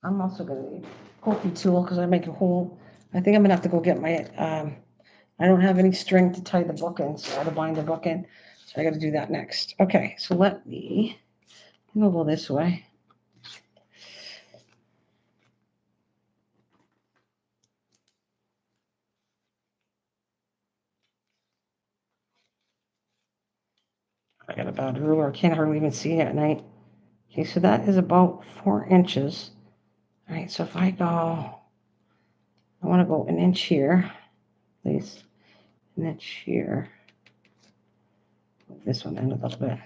I'm also going to need a pokey tool because I make a hole. I think I'm going to have to go get my, I don't have any string to tie the book in, so to bind the book in. So I got to do that next. Okay, so let me, we'll go this way. I got a bad ruler. I can't hardly even see at night. Okay, so that is about 4 inches. All right, so if I go, I want to go an inch here, please, an inch here. This one in a little bit.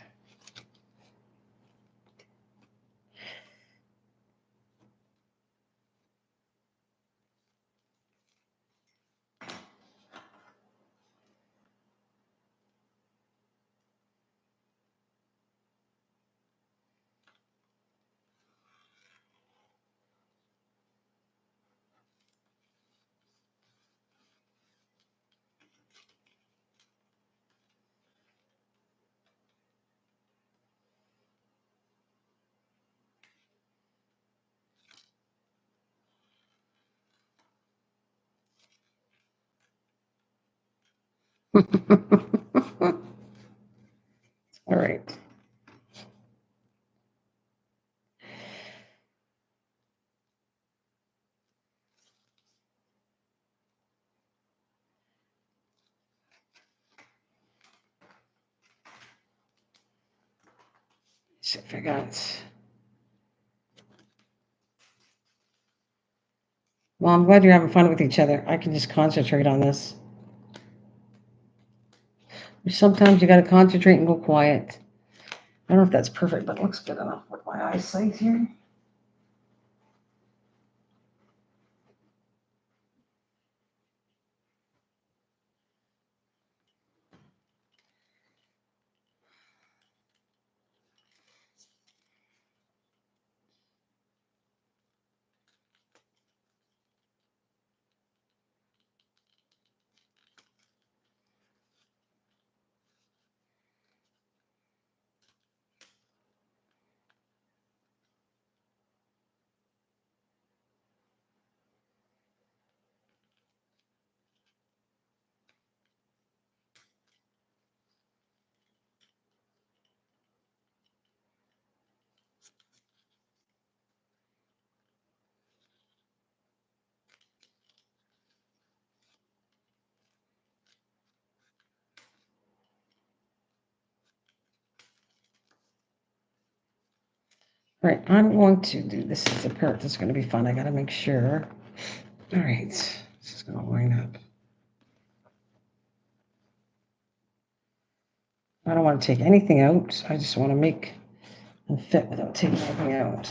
All right. See if I got. Well, I'm glad you're having fun with each other. I can just concentrate on this. Sometimes you got to concentrate and go quiet. I don't know if that's perfect, but it looks good enough with my eyesight here. All right, I'm going to do this is the part that's going to be fun. I got to make sure. All right, this is going to line up. I don't want to take anything out. I just want to make and fit without taking anything out.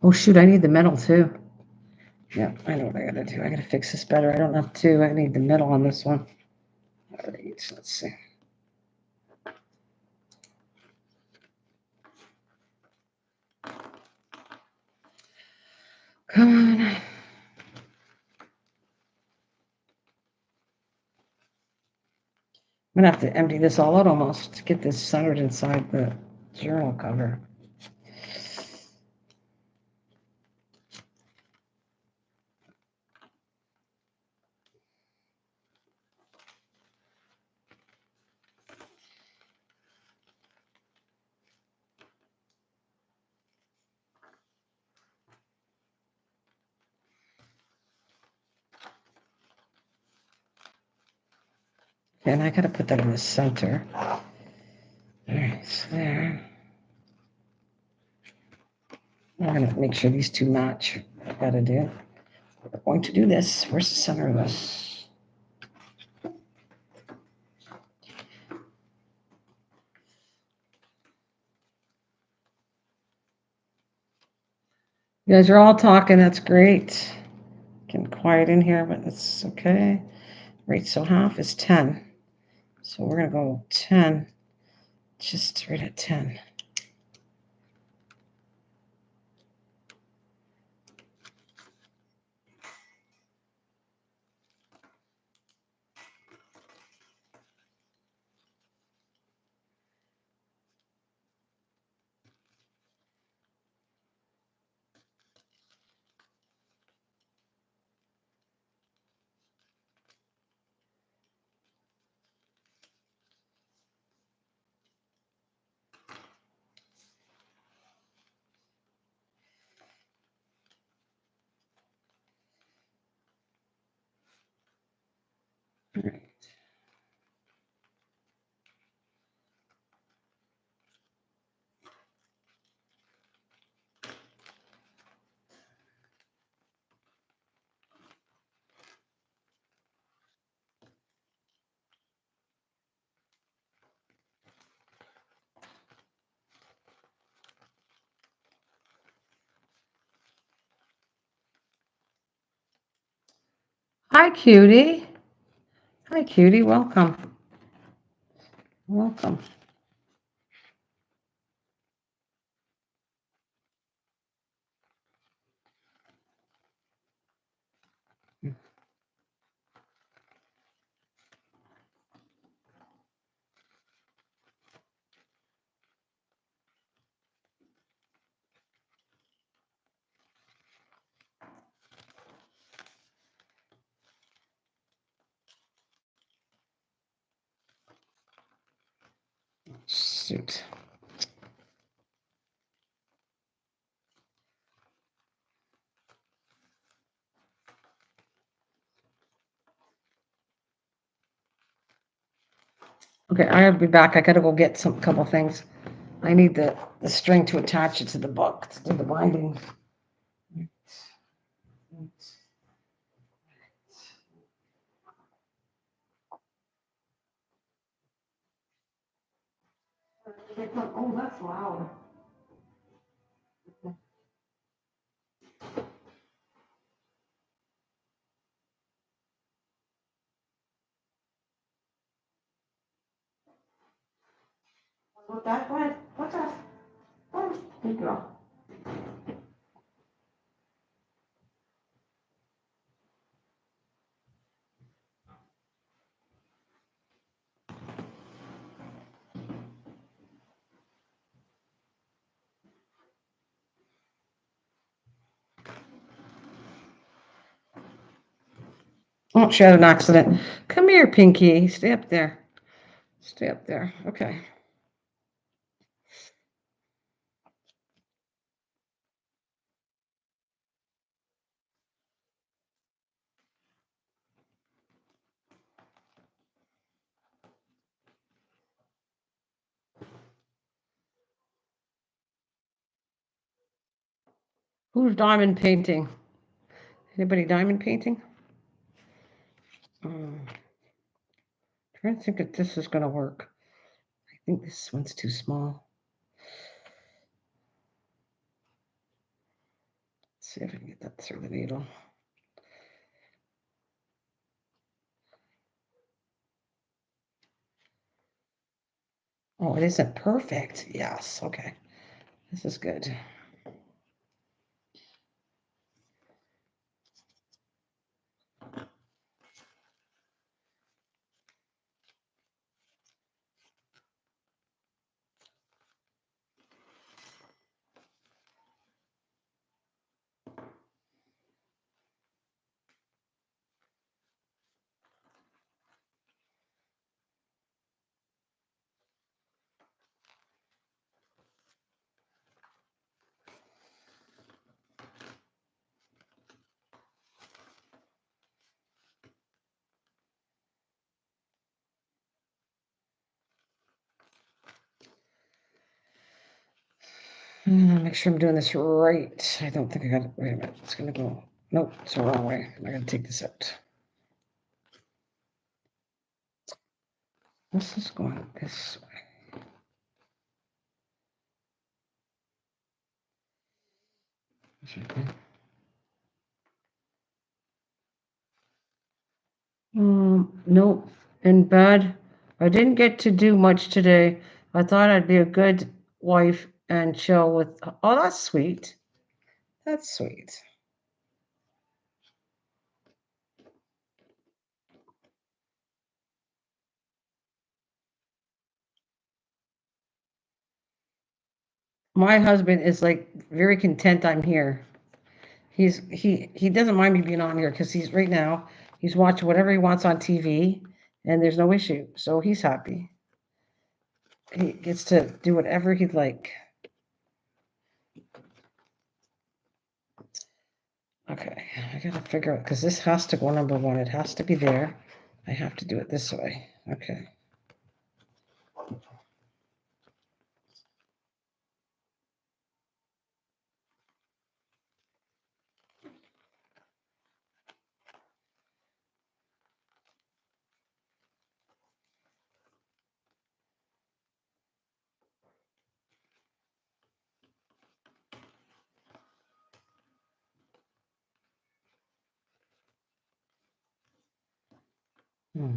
Oh shoot, I need the metal too. Yeah, I know what I gotta do. I gotta fix this better. I don't have two. I need the metal on this one. All right, let's see. Come on. I'm gonna have to empty this all out almost to get this centered inside the journal cover. And I gotta put that in the center. All right, so there. I'm gonna make sure these two match. I gotta do. We're going to do this. Where's the center of this? You guys are all talking. That's great. Getting quiet in here, but that's okay. Right, so half is 10. So we're gonna go 10, just right at 10. All right. Hi, cutie. Hi, cutie. Welcome. Welcome. Shoot. Okay, I'll be back. I gotta go get some couple things. I need the string to attach it to the book, to the binding. Oh, that's loud. What that? What? What's that? Oh, good girl. Oh, she had an accident. Come here, Pinky. Stay up there. Stay up there. Okay. Who's diamond painting? Anybody diamond painting? Trying to think if this is going to work. I think this one's too small. Let's see if I can get that through the needle. Oh, it isn't perfect. Yes. Okay. This is good. Make sure I'm doing this right. I don't think I got it. Wait a minute. It's going to go. Nope, it's the wrong way. I got to take this out. This is going this way. Nope. In bed. I didn't get to do much today. I thought I'd be a good wife and chill with. Oh, that's sweet. That's sweet. My husband is like very content I'm here. He doesn't mind me being on here because he's right now he's watching whatever he wants on TV and there's no issue. So he's happy. He gets to do whatever he'd like. Okay, I gotta figure out because this has to go number one. It has to be there. I have to do it this way. Okay. Hmm.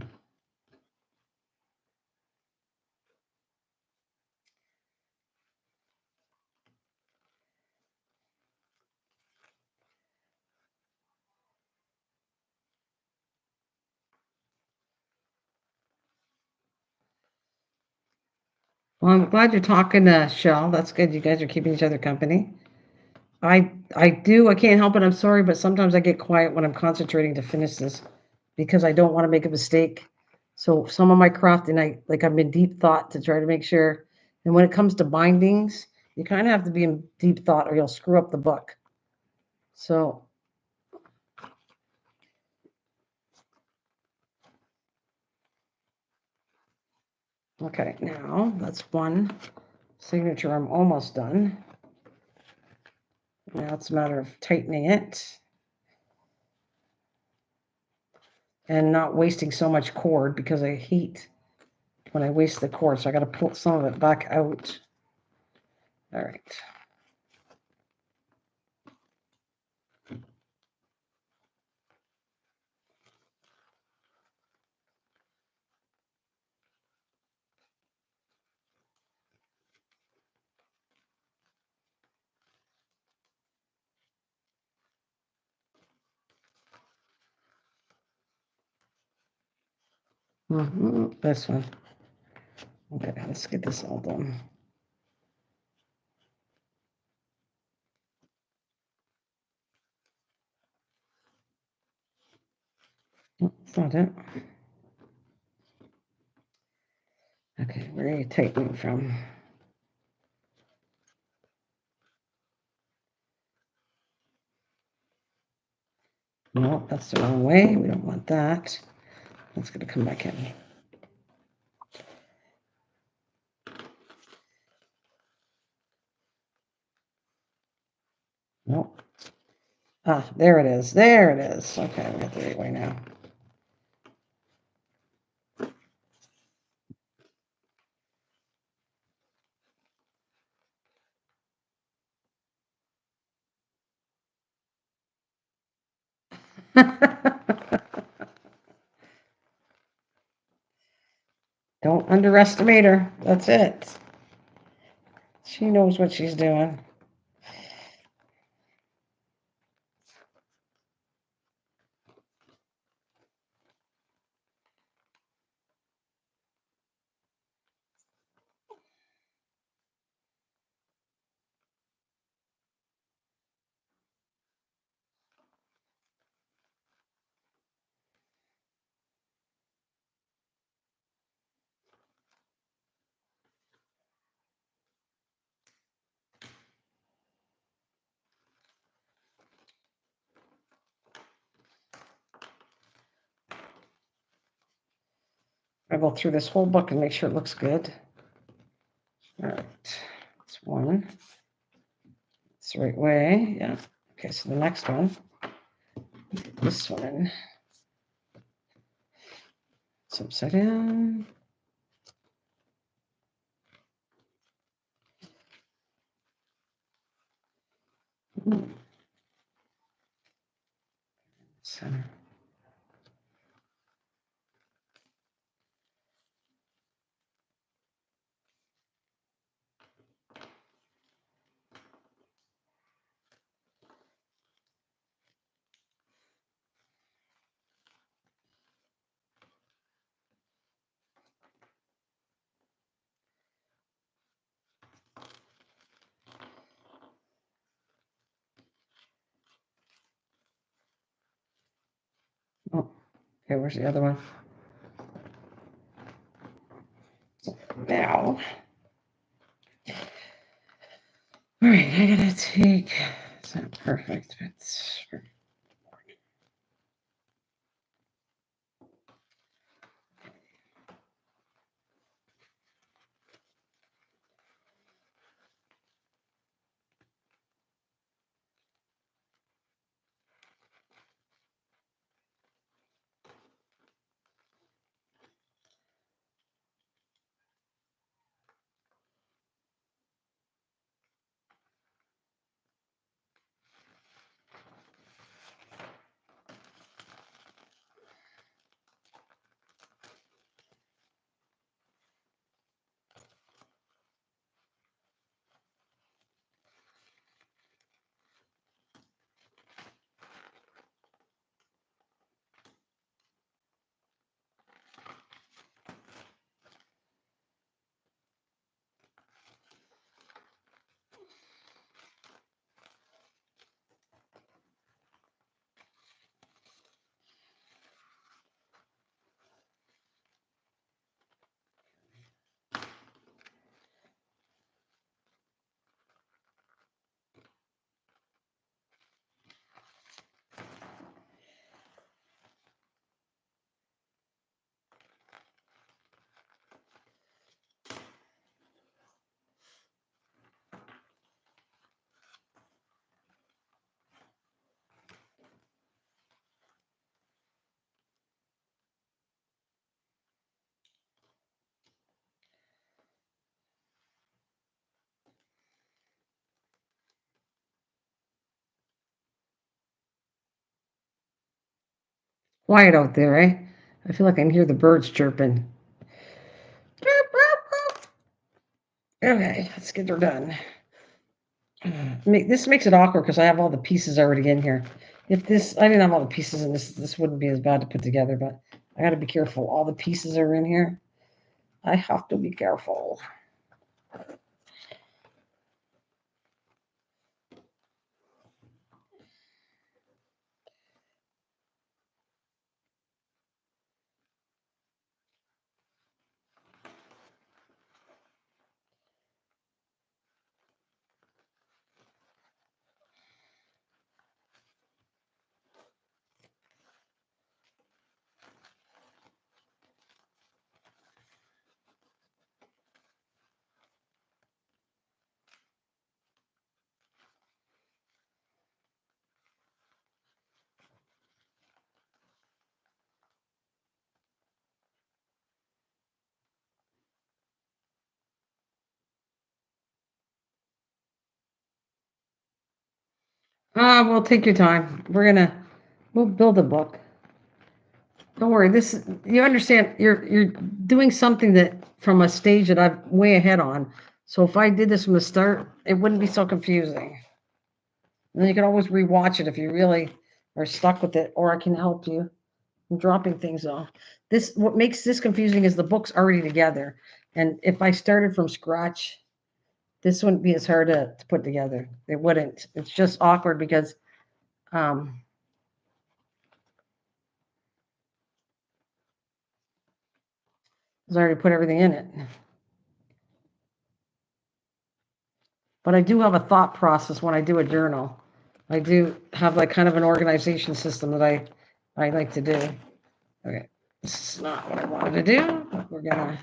Well, I'm glad you're talking to Shell. That's good. You guys are keeping each other company. I do. I can't help it. I'm sorry, but sometimes I get quiet when I'm concentrating to finish this because I don't want to make a mistake. So some of my crafting, I'm in deep thought to try to make sure. And when it comes to bindings, you kind of have to be in deep thought or you'll screw up the book. So, okay, now that's one signature. I'm almost done. Now it's a matter of tightening it and not wasting so much cord because I hate when I waste the cord. So I got to pull some of it back out. All right. This one. Okay, let's get this all done. That's not it. Okay, where are you tightening from? No, that's the wrong way. We don't want that. That's going to come back in. Nope. Ah, there it is. There it is. Okay, we got the right way now. Don't underestimate her. That's it. She knows what she's doing. I go through this whole book and make sure it looks good. All right, that's one. It's the right way. Yeah. Okay, so the next one, this one, it's upside down. Center. Oh, okay, where's the other one? Now. All right, I gotta take, it's not perfect, but it's, Quiet out there, eh? I feel like I can hear the birds chirping. Okay, let's get her done. This makes it awkward because I have all the pieces already in here. If this, I didn't have all the pieces in this wouldn't be as bad to put together, but I got to be careful. All the pieces are in here. I have to be careful. Well, take your time. We'll build a book. Don't worry. You understand. You're doing something that from a stage that I'm way ahead on. So if I did this from the start, it wouldn't be so confusing. And then you can always rewatch it if you really are stuck with it, or I can help you. I'm dropping things off. What makes this confusing is the book's already together, and if I started from scratch, this wouldn't be as hard to put together. It wouldn't. It's just awkward because um, I already put everything in it. But I do have a thought process when I do a journal. I do have like kind of an organization system that I like to do. Okay, this is not what I wanted to do. But we're gonna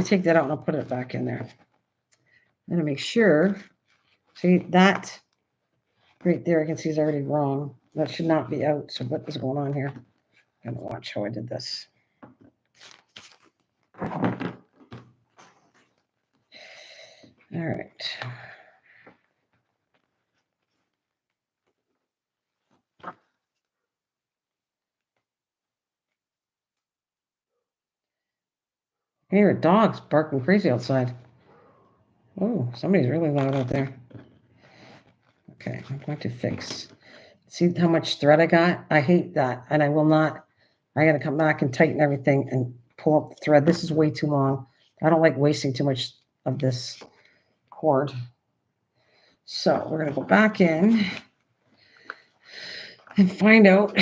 take that out and I'll put it back in there. I'm gonna make sure. See that right there? I can see is already wrong. That should not be out. So what is going on here? I'm gonna watch how I did this. All right. I hear dogs barking crazy outside. Oh, somebody's really loud out there. Okay, I'm going to fix. See how much thread I got? I hate that, and I will not. I got to come back and tighten everything and pull up the thread. This is way too long. I don't like wasting too much of this cord. So we're going to go back in and find out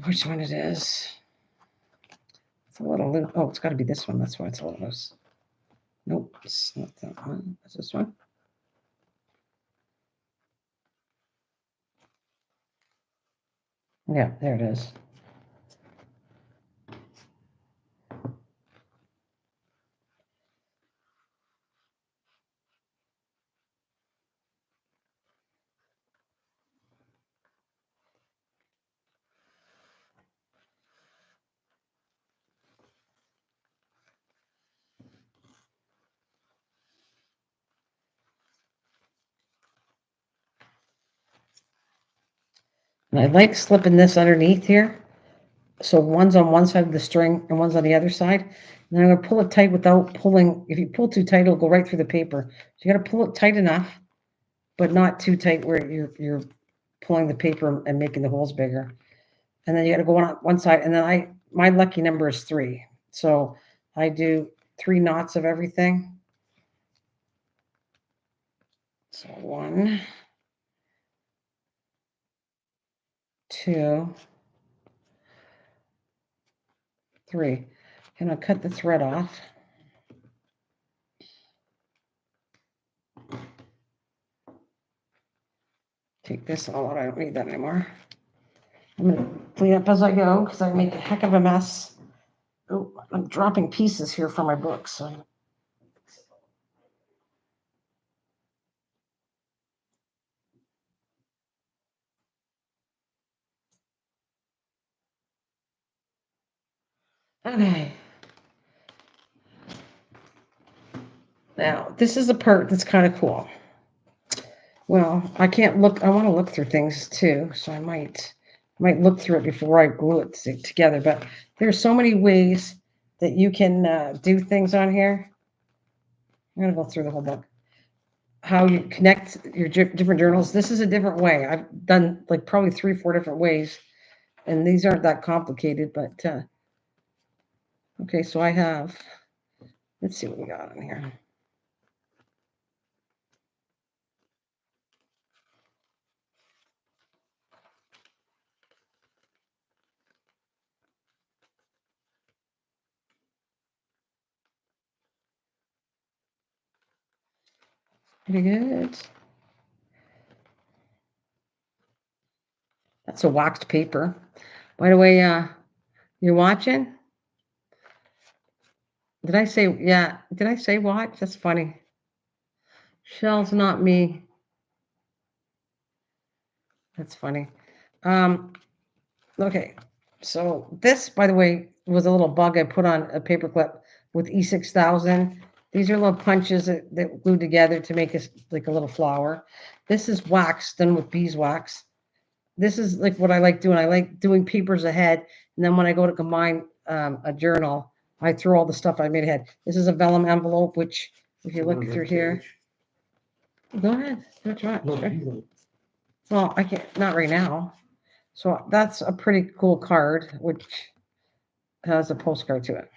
which one it is. It's a little loose. Oh, it's got to be this one. That's why it's a little loose. Nope, it's not that one. It's this one. Yeah, there it is. And I like slipping this underneath here. So one's on one side of the string and one's on the other side. And then I'm going to pull it tight without pulling. If you pull too tight, it'll go right through the paper. So you got to pull it tight enough, but not too tight where you're pulling the paper and making the holes bigger. And then you got to go on one side. And then my lucky number is 3. So I do 3 knots of everything. So 1, 2, 3. And I'll cut the thread off. Take this all out. I don't need that anymore. I'm going to clean up as I go because I make a heck of a mess. Oh, I'm dropping pieces here from my book. So. Okay. Now, this is the part that's kind of cool. Well, I can't look. I want to look through things too, so I might might look through it before I glue it together, but there's so many ways that you can do things on here. I'm going to go through the whole book. How you connect your different journals. This is a different way. I've done like probably 3 or 4 different ways, and these aren't that complicated, but okay, so I have, let's see what we got on here. Pretty good. That's a waxed paper. By the way, you're watching? Did I say, yeah, did I say watch? That's funny. Shell's not me. That's funny. Okay, so this, by the way, was a little bug I put on a paper clip with E6000. These are little punches that glue together to make us like a little flower. This is wax done with beeswax. This is like what I like doing. I like doing papers ahead, and then when I go to combine a journal, I throw all the stuff I made ahead. This is a vellum envelope, which if you look through here, go ahead. Sure. Well, I can't, not right now. So that's a pretty cool card, which has a postcard to it.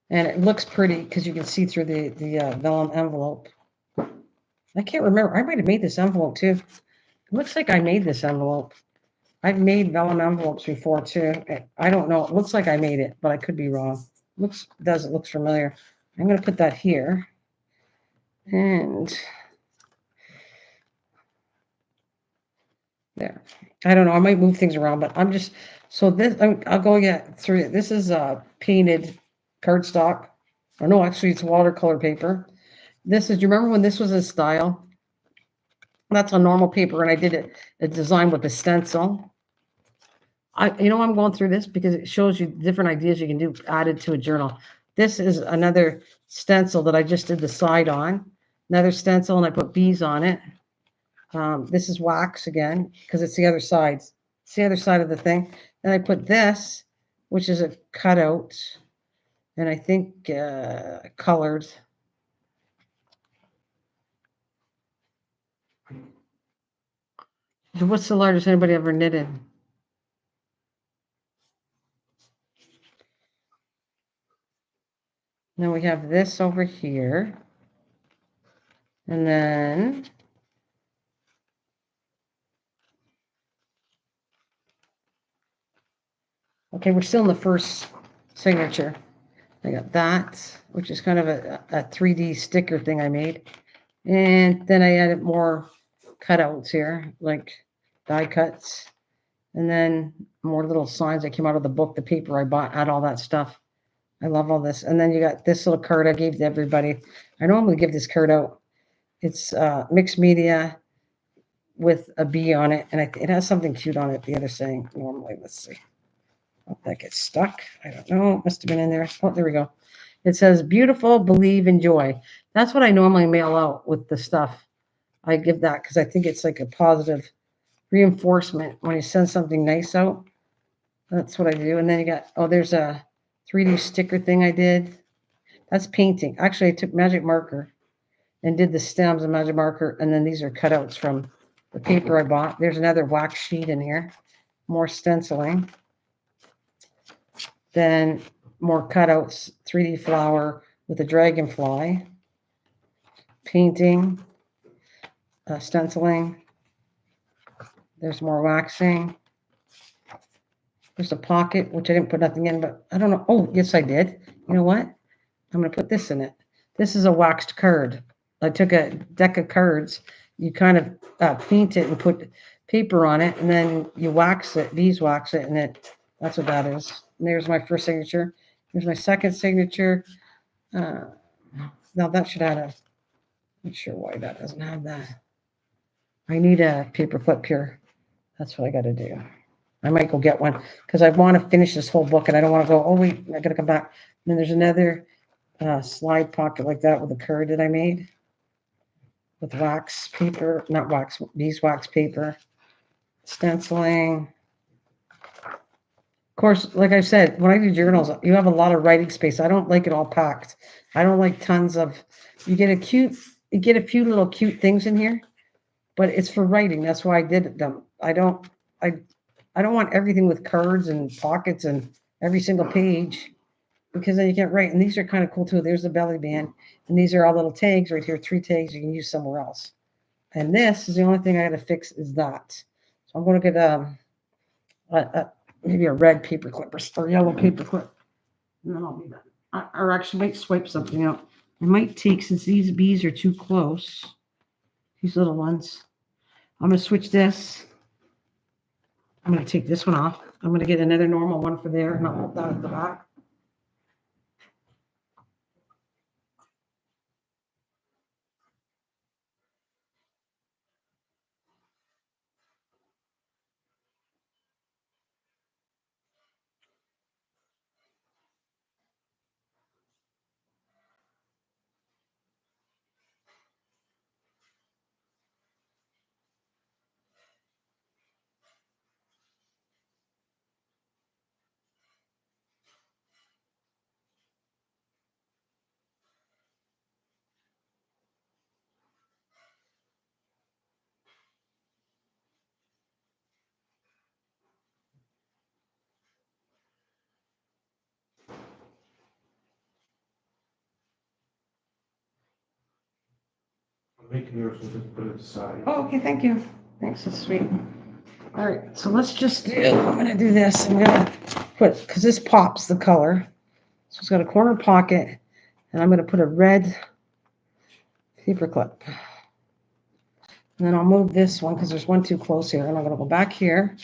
And it looks pretty because you can see through the vellum envelope. I can't remember. I might have made this envelope too. It looks like I made this envelope. I've made vellum envelopes before too. I don't know. It looks like I made it, but I could be wrong. It looks familiar. I'm going to put that here. And there. I don't know. I might move things around, but I'm just, so this, I'll go get through it. This is a painted cardstock. Or no, actually it's watercolor paper. This is, do you remember when this was a style? That's a normal paper, and I did a design with a stencil. You know, I'm going through this because it shows you different ideas you can do added to a journal. This is another stencil that I just did the side on. Another stencil, and I put bees on it. This is wax again because it's the other side. It's the other side of the thing. Then I put this, which is a cutout, and I think colored. What's the largest anybody ever knitted? Then we have this over here. And then okay, we're still in the first signature. I got that, which is kind of a 3D sticker thing I made. And then I added more cutouts here, like die cuts. And then more little signs that came out of the book, the paper I bought, add all that stuff. I love all this. And then you got this little card I gave to everybody. I normally give this card out. It's mixed media with a bee on it, and it has something cute on it. The other saying normally, let's see. Oh, that gets stuck. I don't know. It must have been in there. Oh, there we go. It says beautiful, believe, enjoy. That's what I normally mail out with the stuff. I give that because I think it's like a positive reinforcement when you send something nice out. That's what I do. And then you got, oh, there's a 3D sticker thing I did. That's painting. Actually, I took magic marker and did the stems and magic marker. And then these are cutouts from the paper I bought. There's another wax sheet in here. More stenciling. Then more cutouts, 3D flower with a dragonfly. Painting. Stenciling. There's more waxing. There's a pocket, which I didn't put nothing in, but I don't know. Oh, yes, I did. You know what? I'm going to put this in it. This is a waxed card. I took a deck of cards. You kind of paint it and put paper on it, and then you wax it, beeswax it, and that's what that is. And there's my first signature. Here's my second signature. Now that should have a, not sure why that doesn't have that. I need a paper clip here. That's what I got to do. I might go get one because I want to finish this whole book and I don't want to go, oh, wait, I got to come back. And then there's another slide pocket like that with a card that I made with wax paper, not wax, beeswax paper, stenciling. Of course, like I said, when I do journals, you have a lot of writing space. I don't like it all packed. I don't like tons of, you get a few little cute things in here, but it's for writing. That's why I did them. I, I don't want everything with cards and pockets and every single page because then you can't write. And these are kind of cool too. There's the belly band, and these are all little tags right here, 3 tags you can use somewhere else. And this is the only thing I got to fix is that. So I'm going to get maybe a red paper clip or yellow paper clip, and then I'll be done. Or actually, might swipe something out. I might take, since these bees are too close, these little ones. I'm going to switch this. I'm going to take this one off. I'm going to get another normal one for there, and I'll put that at the back. I'm making yours, we'll just put it aside. Oh, okay, thank you. Thanks, that's sweet. All right, so let's just do, I'm going to do this. I'm going to put, because this pops the color. So it's got a corner pocket, and I'm going to put a red paper clip. And then I'll move this one because there's one too close here. And I'm going to go back here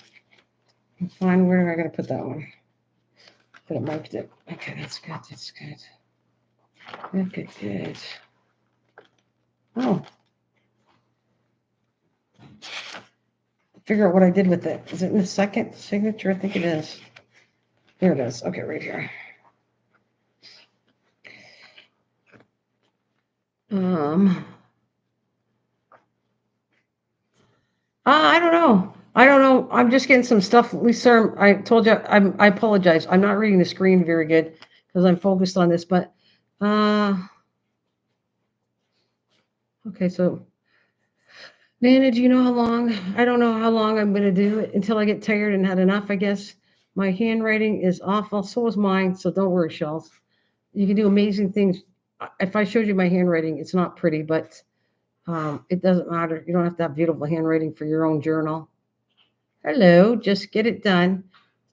and find where am I going to put that one. Put it marked it. Okay, that's good. That's good. Okay, good. Oh, figure out what I did with it. Is it in the second signature? I think it is. Here it is. Okay, right here. I don't know. I don't know. I'm just getting some stuff. Lisa, I told you I apologize. I'm not reading the screen very good because I'm focused on this, but okay, so Nana, do you know how long? I don't know how long I'm gonna do it until I get tired and had enough, I guess. My handwriting is awful, so is mine, so don't worry, Shells. You can do amazing things. If I showed you my handwriting, it's not pretty, but it doesn't matter. You don't have to have beautiful handwriting for your own journal. Hello, just get it done.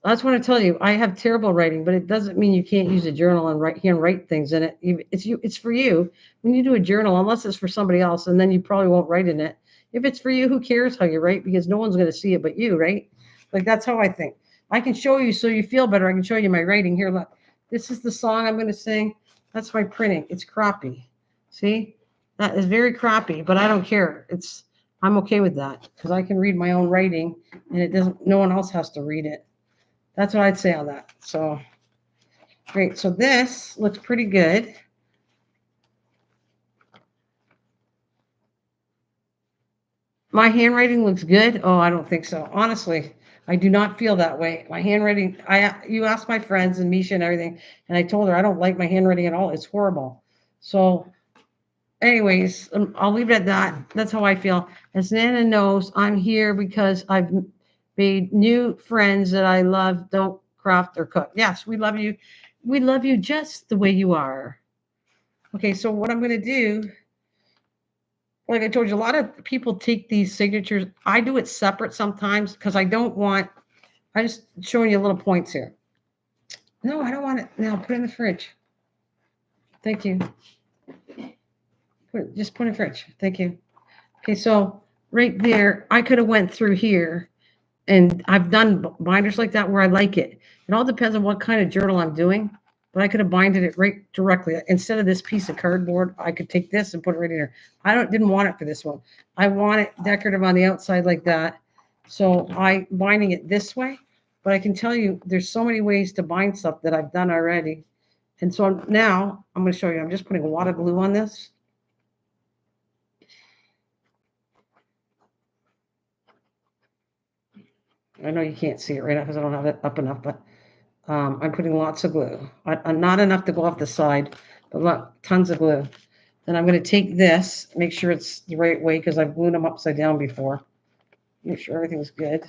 I just want to tell you, I have terrible writing, but it doesn't mean you can't use a journal and write things in it. It's for you. When you do a journal, unless it's for somebody else, and then you probably won't write in it. If it's for you, who cares how you write? Because no one's going to see it but you, right? Like that's how I think. I can show you so you feel better. I can show you my writing here. Look, this is the song I'm going to sing. That's my printing. It's crappy. See, that is very crappy, but I don't care. I'm okay with that because I can read my own writing and it doesn't, no one else has to read it. That's what I'd say on that. So great. So this looks pretty good. My handwriting looks good. Oh, I don't think so. Honestly, I do not feel that way. My handwriting, you asked my friends and Misha and everything, and I told her I don't like my handwriting at all. It's horrible. So anyways, I'll leave it at that. That's how I feel. As Nana knows, I'm here because I've made new friends that I love, don't craft or cook. Yes, we love you. We love you just the way you are. Okay, so what I'm going to do, like I told you, a lot of people take these signatures. I do it separate sometimes because I don't want, I just showing you little points here. No, I don't want it. Now put it in the fridge. Thank you. Just put it in the fridge. Thank you. Okay, so right there, I could have went through here and I've done binders like that where I like it. It all depends on what kind of journal I'm doing, but I could have binded it right directly. Instead of this piece of cardboard, I could take this and put it right in here. Didn't want it for this one. I want it decorative on the outside like that. So I binding it this way, but I can tell you there's so many ways to bind stuff that I've done already. And so now I'm going to show you. I'm just putting a water glue on this. I know you can't see it right now because I don't have it up enough, but I'm putting lots of glue. Not enough to go off the side, but tons of glue. Then I'm going to take this, make sure it's the right way because I've glued them upside down before. Make sure everything's good.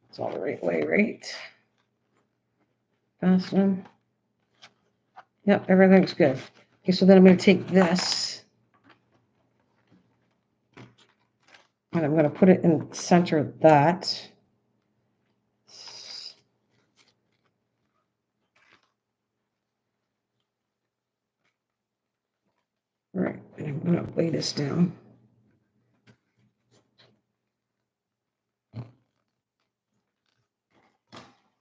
It's all the right way, right? Fast one. Yep, everything's good. Okay, so then I'm going to take this and I'm going to put it in the center of that. All right, I'm going to lay this down.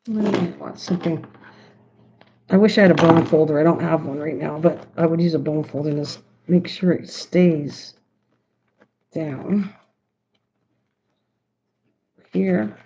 I want something. I wish I had a bone folder. I don't have one right now, but I would use a bone folder to just make sure it stays down here.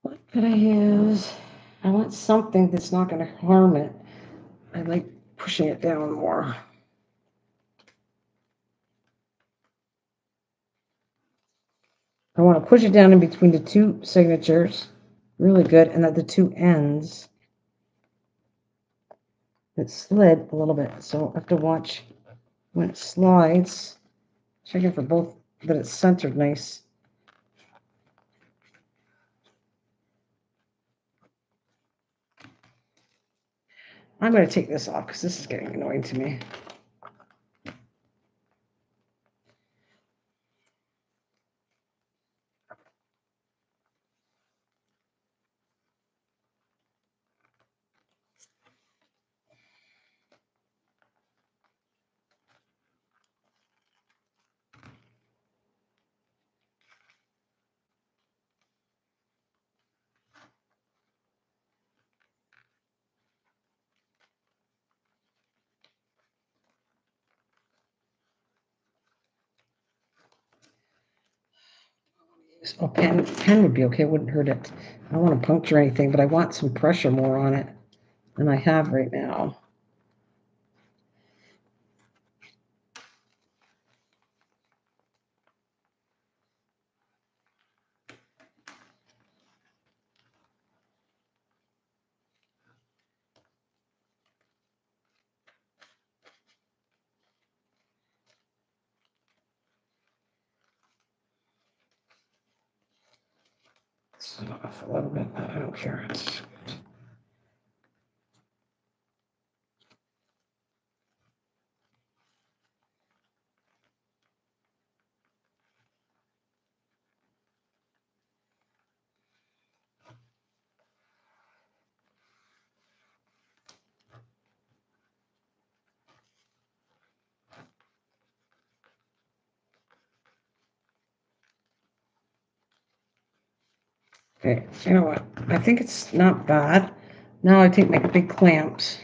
What could I use? I want something that's not going to harm it. I like pushing it down more. I want to push it down in between the two signatures. Really good. And at the two ends, it slid a little bit. So I have to watch when it slides. Checking for both that it's centered nice. I'm going to take this off because this is getting annoying to me. Oh, pen would be okay. It wouldn't hurt it. I don't want to puncture anything, but I want some pressure more on it than I have right now. It's off a little bit. I don't care. It's okay. You know what? I think it's not bad. Now I take my big clamps.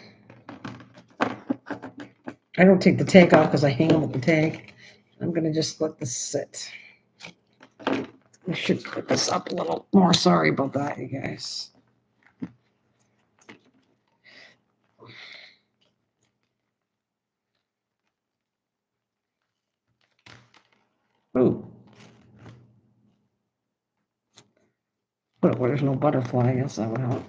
I don't take the tag off because I hang them with the tag. I'm going to just let this sit. I should put this up a little more. Sorry about that, you guys. Ooh. Put it where there's no butterfly. I guess that would help.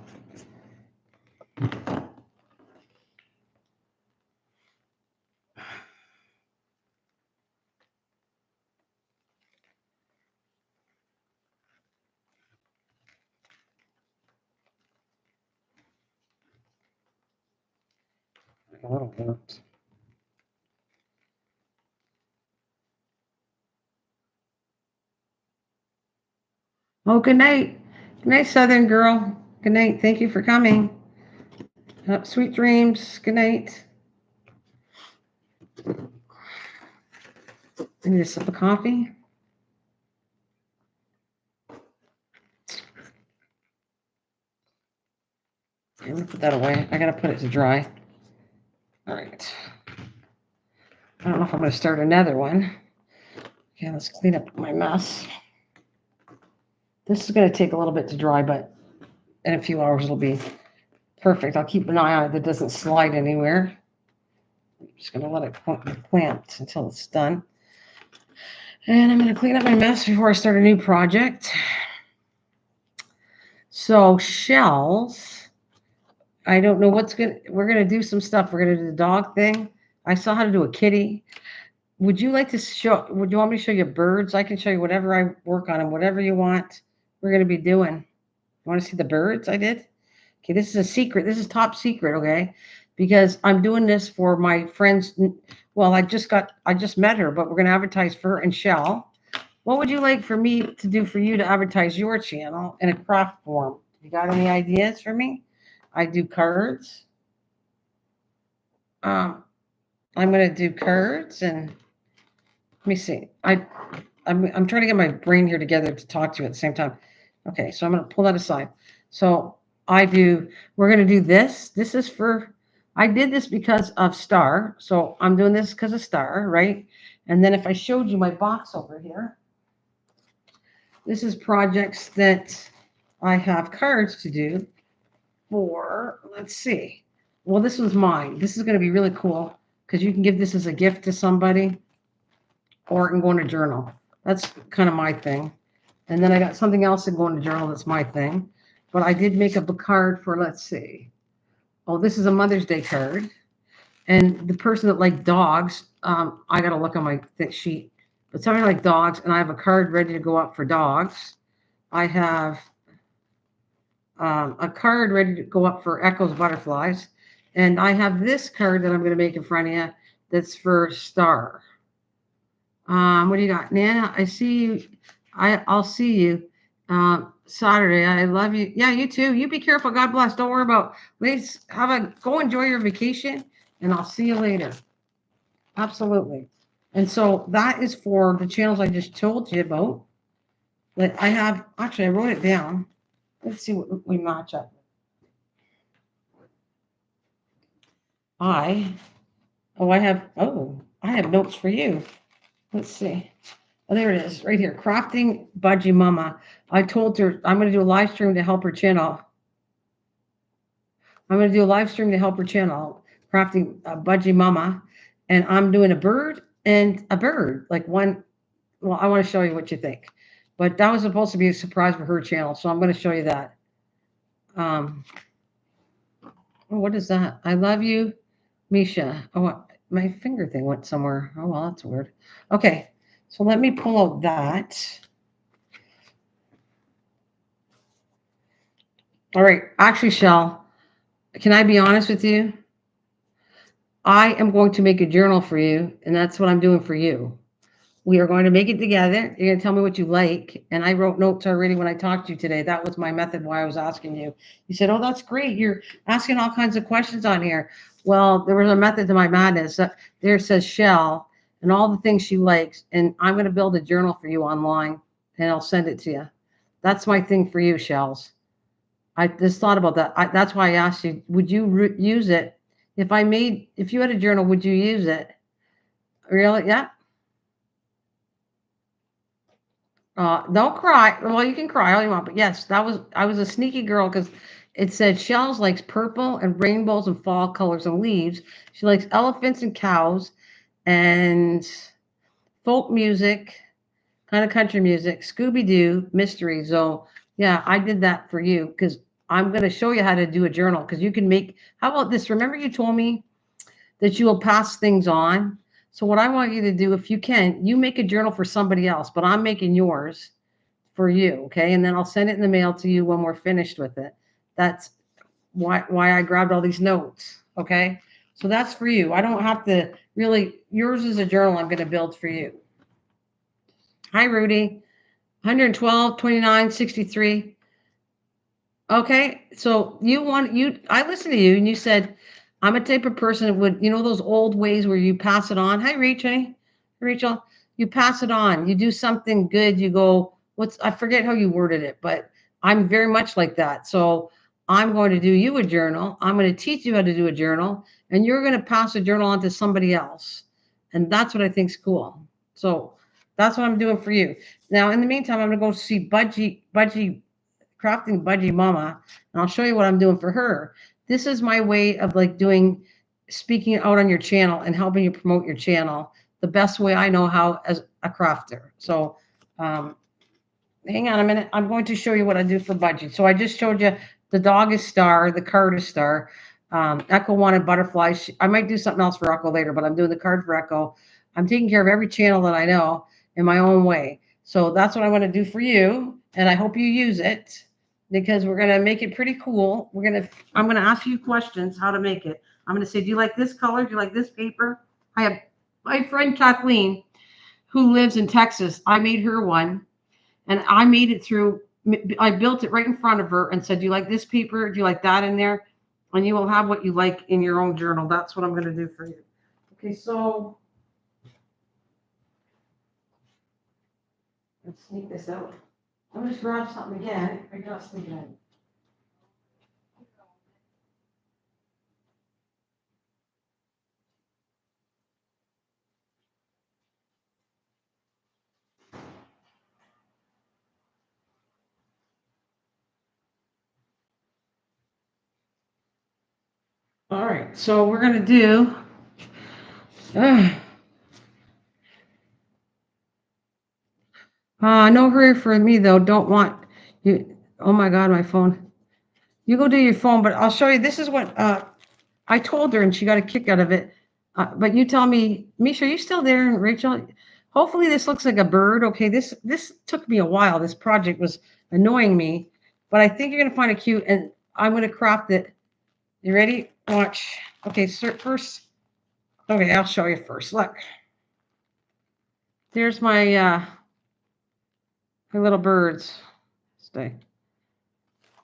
A little bit. Oh, good night. Good night, Southern girl. Good night. Thank you for coming. Sweet dreams. Good night. I need a sip of coffee. I'm gonna put that away. I gotta put it to dry. I don't know if I'm going to start another one. Okay, let's clean up my mess. This is going to take a little bit to dry, but in a few hours it'll be perfect. I'll keep an eye on it that it doesn't slide anywhere. I'm just going to let it be clamped until it's done. And I'm going to clean up my mess before I start a new project. So shells, I don't know what's going to, we're going to do some stuff. We're going to do the dog thing. I saw how to do a kitty. Would you like to show, would you want me to show you birds? I can show you whatever I work on and whatever you want. We're going to be doing. You want to see the birds I did? Okay, this is a secret. This is top secret, okay? Because I'm doing this for my friends. Well, I just met her, but we're going to advertise for her and Shell. What would you like for me to do for you to advertise your channel in a craft form? You got any ideas for me? I do cards. I'm going to do cards and let me see. I'm trying to get my brain here together to talk to you at the same time. Okay, so I'm going to pull that aside. So we're going to do this. This is for, I did this because of Star. So I'm doing this because of Star, right? And then if I showed you my box over here, this is projects that I have cards to do for, let's see. Well, this was mine. This is going to be really cool because you can give this as a gift to somebody or it can go in a journal. That's kind of my thing. And then I got something else that go in a journal that's my thing. But I did make up a card for, let's see. Oh, this is a Mother's Day card. And the person that liked dogs, I got to look on my sheet. But somebody like dogs, and I have a card ready to go up for dogs. I have a card ready to go up for Echo's butterflies. And I have this card that I'm going to make in front of you that's for Star. What do you got? Nana, I see you. I'll see you Saturday. I love you. Yeah, you too. You be careful. God bless. Don't worry about. Let's go enjoy your vacation, and I'll see you later. Absolutely. And so that is for the channels I just told you about. Like I have actually I wrote it down. Let's see what we match up. I have notes for you. Let's see. Oh, there it is, right here. Crafting Budgie Mama. I told her I'm going to do a live stream to help her channel. I'm going to do a live stream to help her channel, Crafting Budgie Mama. And I'm doing a bird and a bird. Like one, well, I want to show you what you think. But that was supposed to be a surprise for her channel. So I'm going to show you that. What is that? I love you, Misha. Oh, my finger thing went somewhere. Oh, well, that's weird. Okay. So let me pull out that. All right. Actually, Shell, can I be honest with you? I am going to make a journal for you, and that's what I'm doing for you. We are going to make it together. You're going to tell me what you like. And I wrote notes already when I talked to you today. That was my method why I was asking you. You said, oh, that's great. You're asking all kinds of questions on here. Well, there was a method to my madness. There says Shell and all the things she likes. And I'm going to build a journal for you online, and I'll send it to you. That's my thing for you, Shells. I just thought about that. That's why I asked you, would you use it? If you had a journal, would you use it? Really? Yeah. Don't cry. Well, you can cry all you want, but yes, I was a sneaky girl because it said Shells likes purple and rainbows and fall colors and leaves. She likes elephants and cows and folk music, kind of country music, Scooby Doo, mystery. So yeah, I did that for you because I'm going to show you how to do a journal because you can make. How about this? Remember you told me that you will pass things on. So what I want you to do, if you can, you make a journal for somebody else, but I'm making yours for you, okay? And then I'll send it in the mail to you when we're finished with it. That's why I grabbed all these notes, okay? So that's for you. I don't have to really, yours is a journal I'm going to build for you. Hi, Rudy. 112, 29, 63. Okay, so I listened to you and you said, I'm a type of person that would, those old ways where you pass it on. Hi, Rachel, you pass it on. You do something good. You go, I forget how you worded it, but I'm very much like that. So I'm going to do you a journal. I'm going to teach you how to do a journal and you're going to pass a journal on to somebody else. And that's what I think's cool. So that's what I'm doing for you. Now, in the meantime, I'm gonna go see Budgie crafting Budgie Mama, and I'll show you what I'm doing for her. This is my way of like doing speaking out on your channel and helping you promote your channel the best way I know how as a crafter. So um, hang on a minute. I'm going to show you what I do for Budgie. So I just showed you the dog is Star, the card is Star. Echo wanted butterflies. I might do something else for Echo later, but I'm doing the card for Echo. I'm taking care of every channel that I know in my own way. So that's what I want to do for you, and I hope you use it because we're gonna make it pretty cool. I'm gonna ask you questions how to make it. I'm gonna say, do you like this color? Do you like this paper? I have my friend Kathleen who lives in Texas. I made her one, and I made it through. I built it right in front of her and said, "Do you like this paper? Do you like that in there?" And you will have what you like in your own journal. That's what I'm going to do for you. Okay, so let's sneak this out. I'm going to grab something again. I got something again. All right, so we're going to do. No hurry for me though. Don't want you. Oh my God, my phone. You go do your phone, but I'll show you. This is what I told her, and she got a kick out of it. But you tell me, Misha, are you still there? And Rachel, hopefully this looks like a bird. Okay, this took me a while. This project was annoying me, but I think you're gonna find it cute, and I'm gonna craft it. You ready? Watch. Okay, first. Okay, I'll show you first. Look, there's my little birds. Stay.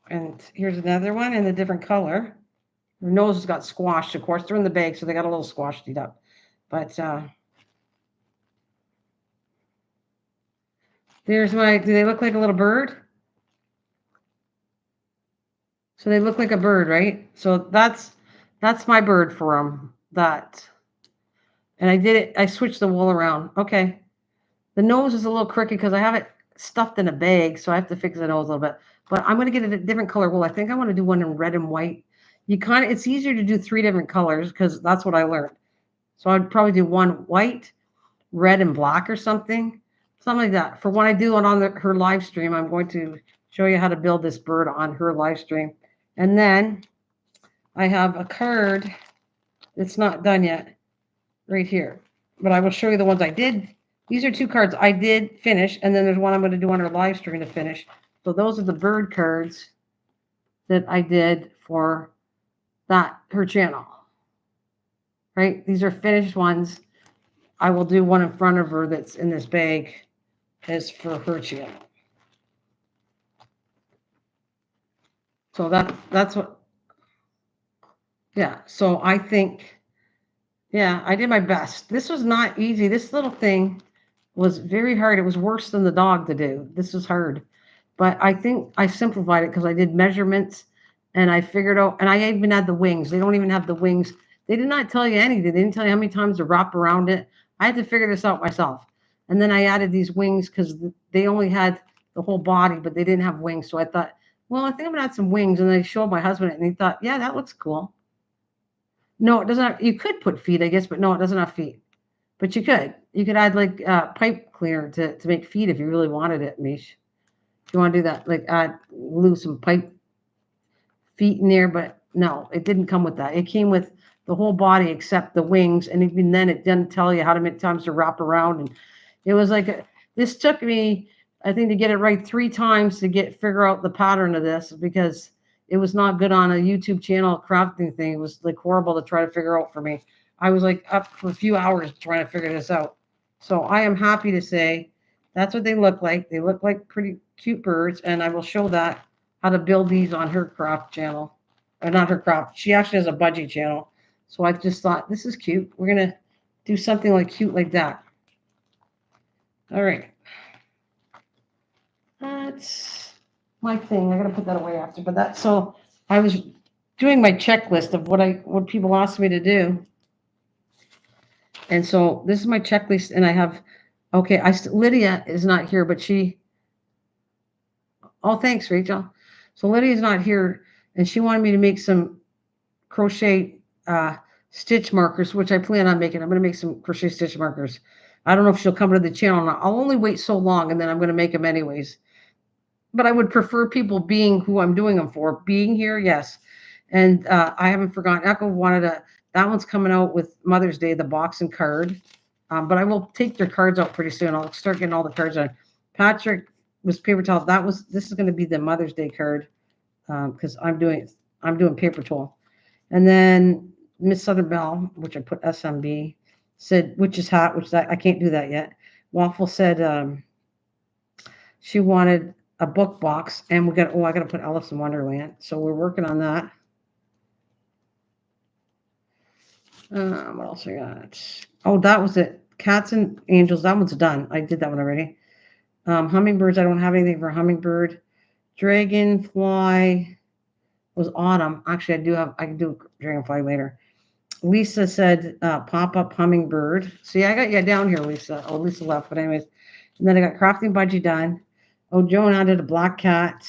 And here's another one in a different color. Their nose has got squashed, of course. They're in the bag, so they got a little squashed up. But there's do they look like a little bird? So they look like a bird, right? So that's my bird for them. That. And I did it, I switched the wool around. Okay. The nose is a little crooked because I have it stuffed in a bag, so I have to fix the nose a little bit. But I'm going to get a different color wool. I think I want to do one in red and white. It's easier to do 3 different colors because that's what I learned. So I'd probably do one white, red, and black or something like that. For when I do it on her live stream, I'm going to show you how to build this bird on her live stream. And then I have a card that's not done yet right here, but I will show you the ones I did. These are 2 cards I did finish, and then there's one I'm going to do on her live stream to finish. So those are the bird cards that I did for her channel. Right? These are finished ones. I will do one in front of her that's in this bag as for her channel. So that's what, yeah. So I think, yeah, I did my best. This was not easy. This little thing was very hard. It was worse than the dog to do. This was hard. But I think I simplified it because I did measurements and I figured out, and I even had the wings. They don't even have the wings. They did not tell you anything. They didn't tell you how many times to wrap around it. I had to figure this out myself. And then I added these wings because they only had the whole body, but they didn't have wings. So I thought, well, I think I'm gonna add some wings. And I showed my husband it, and he thought, yeah, that looks cool. No, it doesn't have, you could put feet, I guess, but no, it doesn't have feet. But you could. You could add like pipe cleaner to make feet if you really wanted it, Mish. If you want to do that, like add glue some pipe feet in there, but no, it didn't come with that. It came with the whole body except the wings, and even then it didn't tell you how many times to wrap around. And it was like this took me, I think, to get it right 3 times to figure out the pattern of this because it was not good on a YouTube channel crafting thing. It was like horrible to try to figure out for me. I was like up for a few hours trying to figure this out. So I am happy to say that's what they look like. They look like pretty cute birds, and I will show that how to build these on her craft channel. Or not her craft. She actually has a budgie channel. So I just thought this is cute. We're gonna do something like cute like that. All right. That's my thing. I gotta put that away after. But that's so I was doing my checklist of what people asked me to do. And so this is my checklist, and I have, okay, Lydia is not here, but oh, thanks, Rachel. So Lydia's not here, and she wanted me to make some crochet stitch markers, which I plan on making. I'm going to make some crochet stitch markers. I don't know if she'll come to the channel or not. I'll only wait so long, and then I'm going to make them anyways. But I would prefer people being who I'm doing them for. Being here, yes. And I haven't forgotten. Echo wanted that one's coming out with Mother's Day, the box and card. But I will take their cards out pretty soon. I'll start getting all the cards on. Patrick was paper towel. This is going to be the Mother's Day card because I'm doing paper towel. And then Miss Southern Bell, which I put SMB, said witch's hat, which I can't do that yet. Waffle said she wanted a book box, and I got to put Alice in Wonderland. So we're working on that. What else I got? Oh, that was it. Cats and Angels. That one's done. I did that one already. Hummingbirds. I don't have anything for hummingbird. Dragonfly was autumn. Actually, I can do dragonfly later. Lisa said pop up hummingbird. See, I got you down here, Lisa. Oh, Lisa left, but anyways. And then I got crafting budgie done. Oh, Joan added a black cat.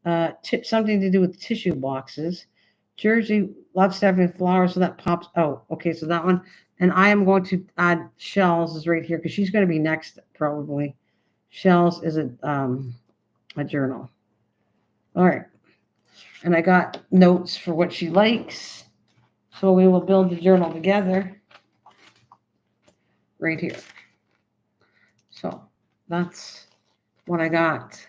Something to do with tissue boxes. Jersey loves having flowers, so that pops out. Okay, so that one. And I am going to add shells is right here because she's going to be next probably. Shells is a journal. All right. And I got notes for what she likes. So we will build the journal together right here. So that's what I got.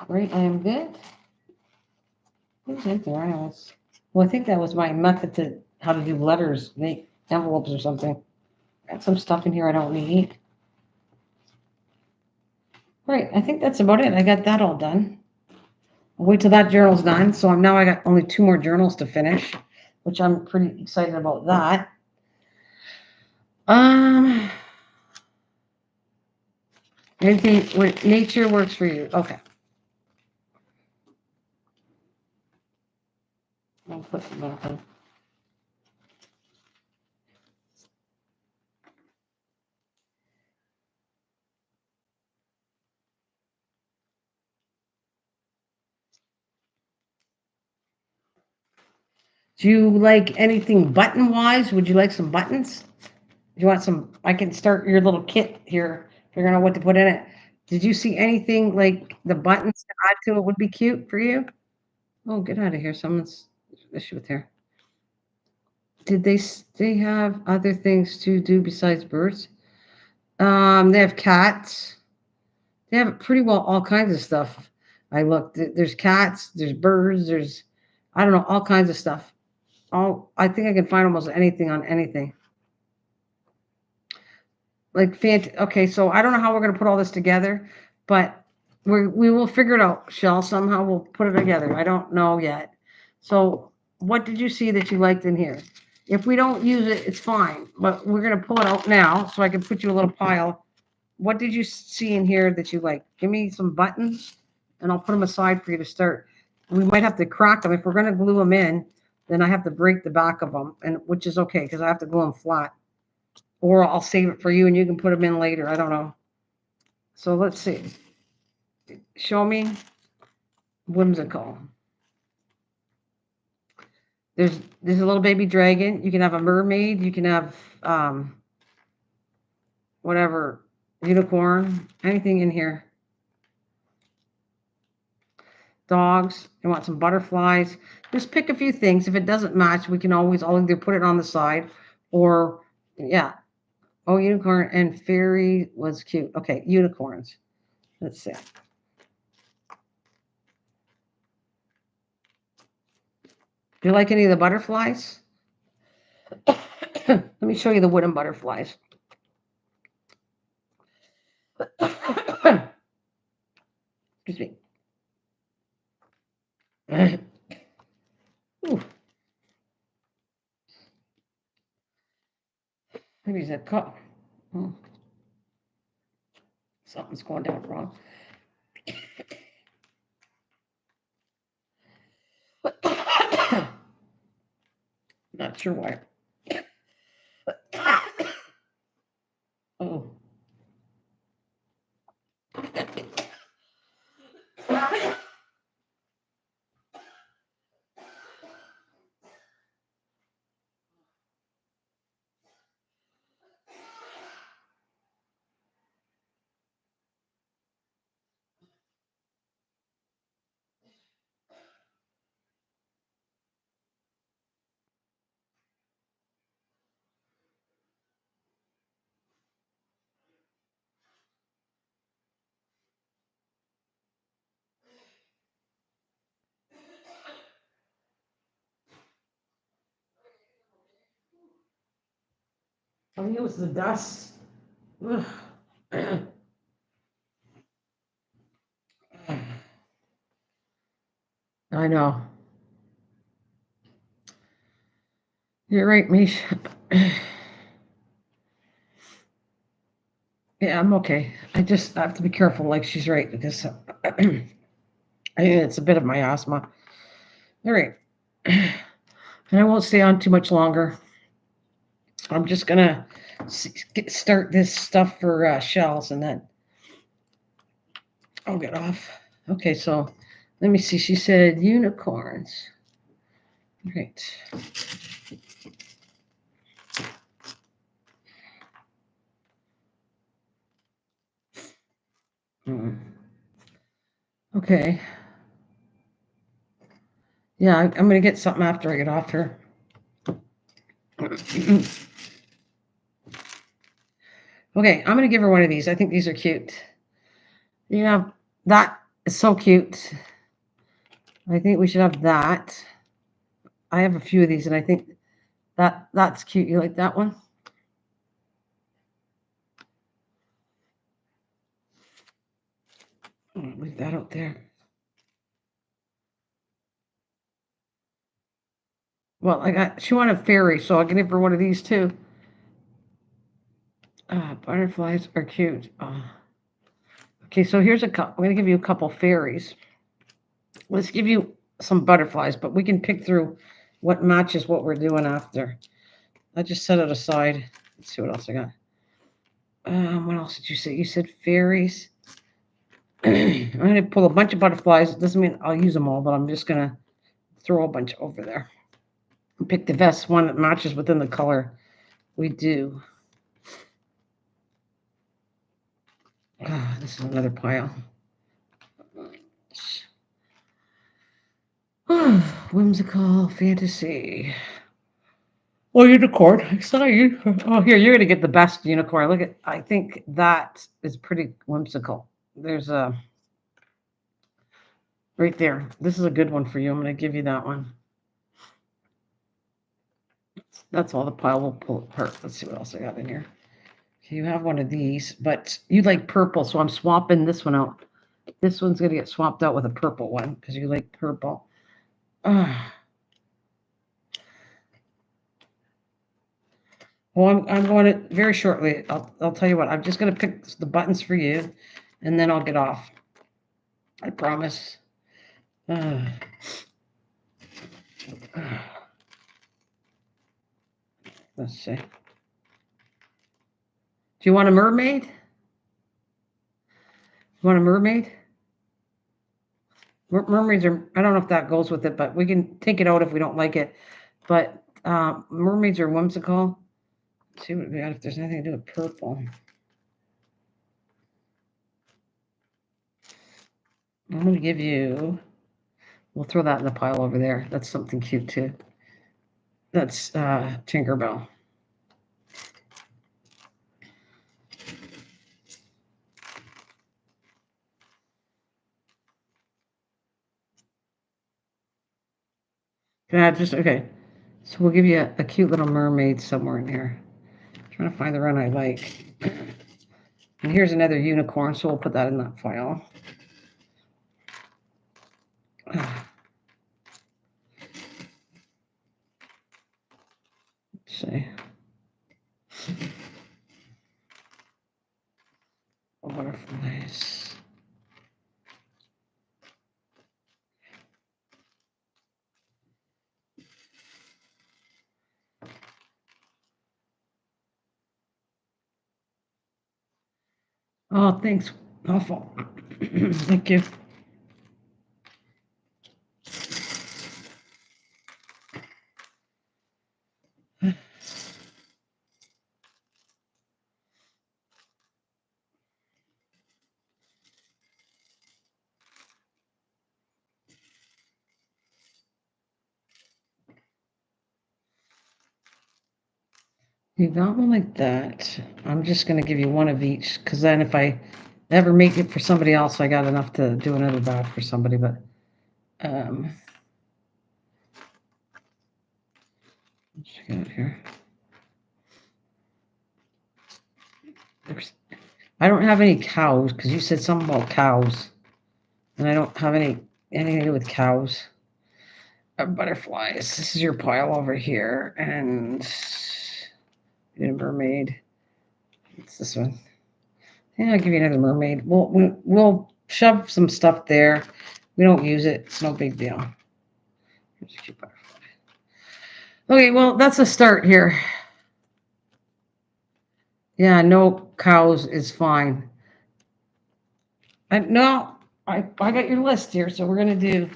Right, I am good. Who's in there? I think that was my method to how to do letters, make envelopes or something. Got some stuff in here I don't need. Right, I think that's about it. I got that all done. I'll wait till that journal's done. So I got only 2 more journals to finish, which I'm pretty excited about that. Anything with nature works for you. Okay. I'll put some back on. Do you like anything button wise? Would you like some buttons? Do you want some? I can start your little kit here, figuring out what to put in it. Did you see anything like the buttons to add to it would be cute for you? Oh, get out of here. Someone's issue with here. Did they have other things to do besides birds? They have cats. They have pretty well all kinds of stuff. I looked. There's cats. There's birds. There's I don't know all kinds of stuff. I think I can find almost anything on anything. Okay, so I don't know how we're gonna put all this together, but we will figure it out, Shell. Somehow we'll put it together. I don't know yet. So what did you see that you liked in here? If we don't use it, it's fine, but we're gonna pull it out now so I can put you a little pile. What did you see in here that you like? Give me some buttons and I'll put them aside for you to start. We might have to crack them. If we're gonna glue them in, then I have to break the back of them, and which is okay because I have to glue them flat. Or I'll save it for you and you can put them in later. I don't know. So let's see. Show me whimsical. There's a little baby dragon. You can have a mermaid. You can have whatever, unicorn, anything in here. Dogs. You want some butterflies. Just pick a few things. If it doesn't match, we can I'll either put it on the side or, yeah. Oh, unicorn and fairy was cute. Okay, unicorns. Let's see. Do you like any of the butterflies? Let me show you the wooden butterflies. Excuse me. Maybe it's a cup. Something's going down wrong. Not not sure why. Oh. I think it was the dust. Ugh. I know. You're right, Mish. Yeah, I'm okay. I just have to be careful, like she's right, because I think it's a bit of my asthma. All right. And I won't stay on too much longer. I'm just gonna start this stuff for shells, and then I'll get off. Okay, so let me see. She said unicorns. Right. Okay. Yeah, I'm gonna get something after I get off here. Okay, I'm gonna give her one of these. I think these are cute. You know, that is so cute. I think we should have that. I have a few of these, and I think that's cute. You like that one? Leave that out there. Well, she wanted a fairy, so I can give her one of these too. Butterflies are cute. Okay, so here's a couple. I'm gonna give you a couple fairies. Let's give you some butterflies, but we can pick through what matches what we're doing after. I just set it aside. Let's see what else I got. What else did you say? You said fairies. I'm going to pull a bunch of butterflies. It doesn't mean I'll use them all, but I'm just going to throw a bunch over there. Pick the best one that matches within the color we do. This is another pile. Whimsical fantasy. Oh, unicorn. Excited. Oh, here, you're going to get the best unicorn. Look at, I think that is pretty whimsical. There's a, right there. This is a good one for you. I'm going to give you that one. That's all the pile will pull apart. Let's see what else I got in here. Okay, you have one of these, but you like purple, so I'm swapping this one out. This one's going to get swapped out with a purple one because you like purple. Well, I'm going to very shortly. I'll tell you what. I'm just going to pick the buttons for you, and then I'll get off. I promise. Let's see. Do you want a mermaid? You want a mermaid? Mermaids are. I don't know if that goes with it, but we can take it out if we don't like it. But mermaids are whimsical. Let's see what we got. If there's anything to do with purple. I'm going to give you, we'll throw that in the pile over there. That's something cute too. That's Tinkerbell. Okay. So we'll give you a cute little mermaid somewhere in here. I'm trying to find the one I like. And here's another unicorn, so we'll put that in that file. Let's see. Butterflies. Oh, thanks. Awful. Thank you. You got one like that. I'm just going to give you one of each, because then if I ever make it for somebody else, I got enough to do another batch for somebody. But let's get it here. I don't have any cows, because you said something about cows, and I don't have anything to do with cows. Butterflies. This is your pile over here, and a mermaid. It's this one. Yeah, I'll give you another mermaid. We'll shove some stuff there. We don't use it. It's no big deal. Here's a cute butterfly. Okay, well, that's a start here. Yeah, no cows is fine. I got your list here, so we're gonna do.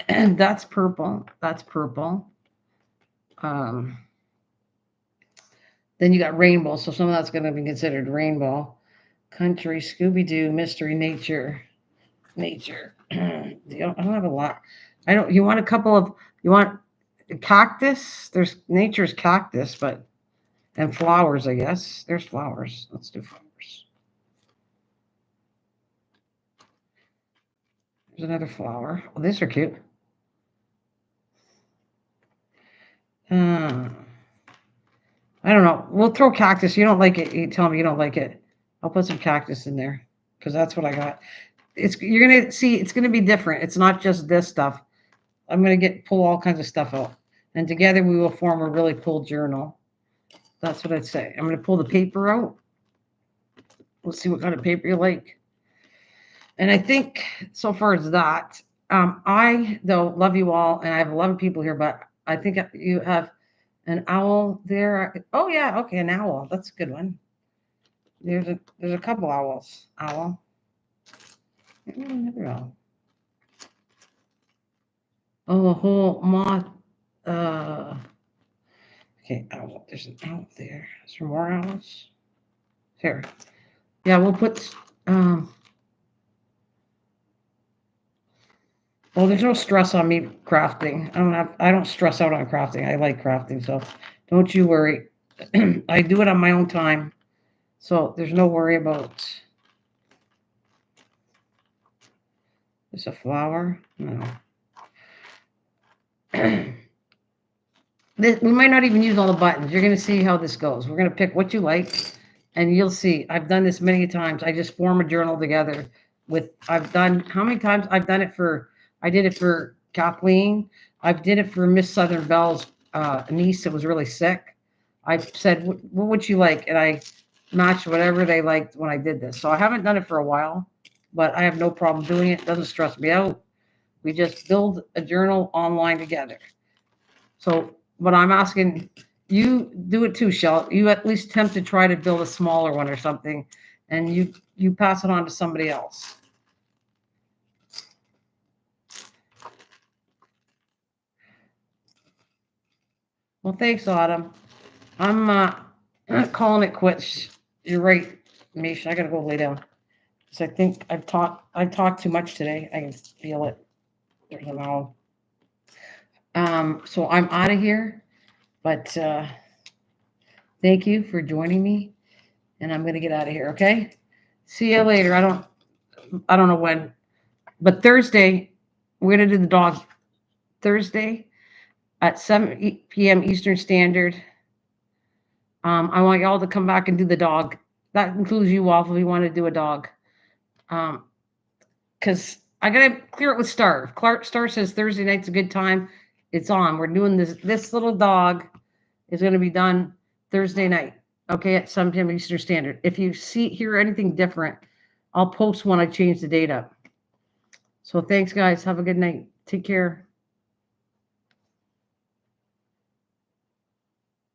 And that's purple. That's purple. Then you got rainbow, so some of that's gonna be considered rainbow. Country, Scooby-Doo, mystery, nature. I don't have a lot. You want a couple of, you want cactus? There's nature's cactus, and flowers, I guess. There's flowers. Let's do flowers. There's another flower. Oh, these are cute. I don't know. We'll throw cactus. You don't like it. You tell me you don't like it. I'll put some cactus in there because that's what I got. You're gonna see. It's gonna be different. It's not just this stuff. I'm gonna pull all kinds of stuff out, and together we will form a really cool journal. That's what I'd say. I'm gonna pull the paper out. Let's see what kind of paper you like. And I think so far as that, I though love you all, and I have 11 people here, but I think you have an owl there. Oh yeah, okay, an owl. That's a good one. There's a couple owls. Owl. Another owl. Oh, a whole moth. Okay, owl. There's an owl there. Is there more owls? Here. Yeah, we'll put. Well, there's no stress on me crafting. I don't stress out on crafting. I like crafting, so don't you worry. I do it on my own time, so there's no worry about. Is a flower? No. We might not even use all the buttons. You're going to see how this goes. We're going to pick what you like, and you'll see. I've done this many times. I just form a journal together how many times I've done it I did it for Kathleen. I did it for Miss Southern Bell's niece that was really sick. I said, what would you like? And I matched whatever they liked when I did this. So I haven't done it for a while, but I have no problem doing it. It doesn't stress me out. We just build a journal online together. So what I'm asking, you do it too, Shell. You at least attempt to try to build a smaller one or something, and you pass it on to somebody else. Well, thanks, Autumn. I'm calling it quits. You're right, Misha. I gotta go lay down. Because I think I've talked too much today. I can feel it. There's an owl. So I'm out of here, but thank you for joining me, and I'm gonna get out of here. Okay. See you later. I don't know when, but Thursday we're gonna do the dog. Thursday at 7 p.m. Eastern Standard. I want y'all to come back and do the dog. That includes you all if you want to do a dog. Because I gotta clear it with Star. If Star says Thursday night's a good time, it's on. We're doing this. This little dog is going to be done Thursday night. Okay, at 7 p.m. Eastern Standard. If you hear anything different, I'll post when I change the date up. So thanks, guys. Have a good night. Take care.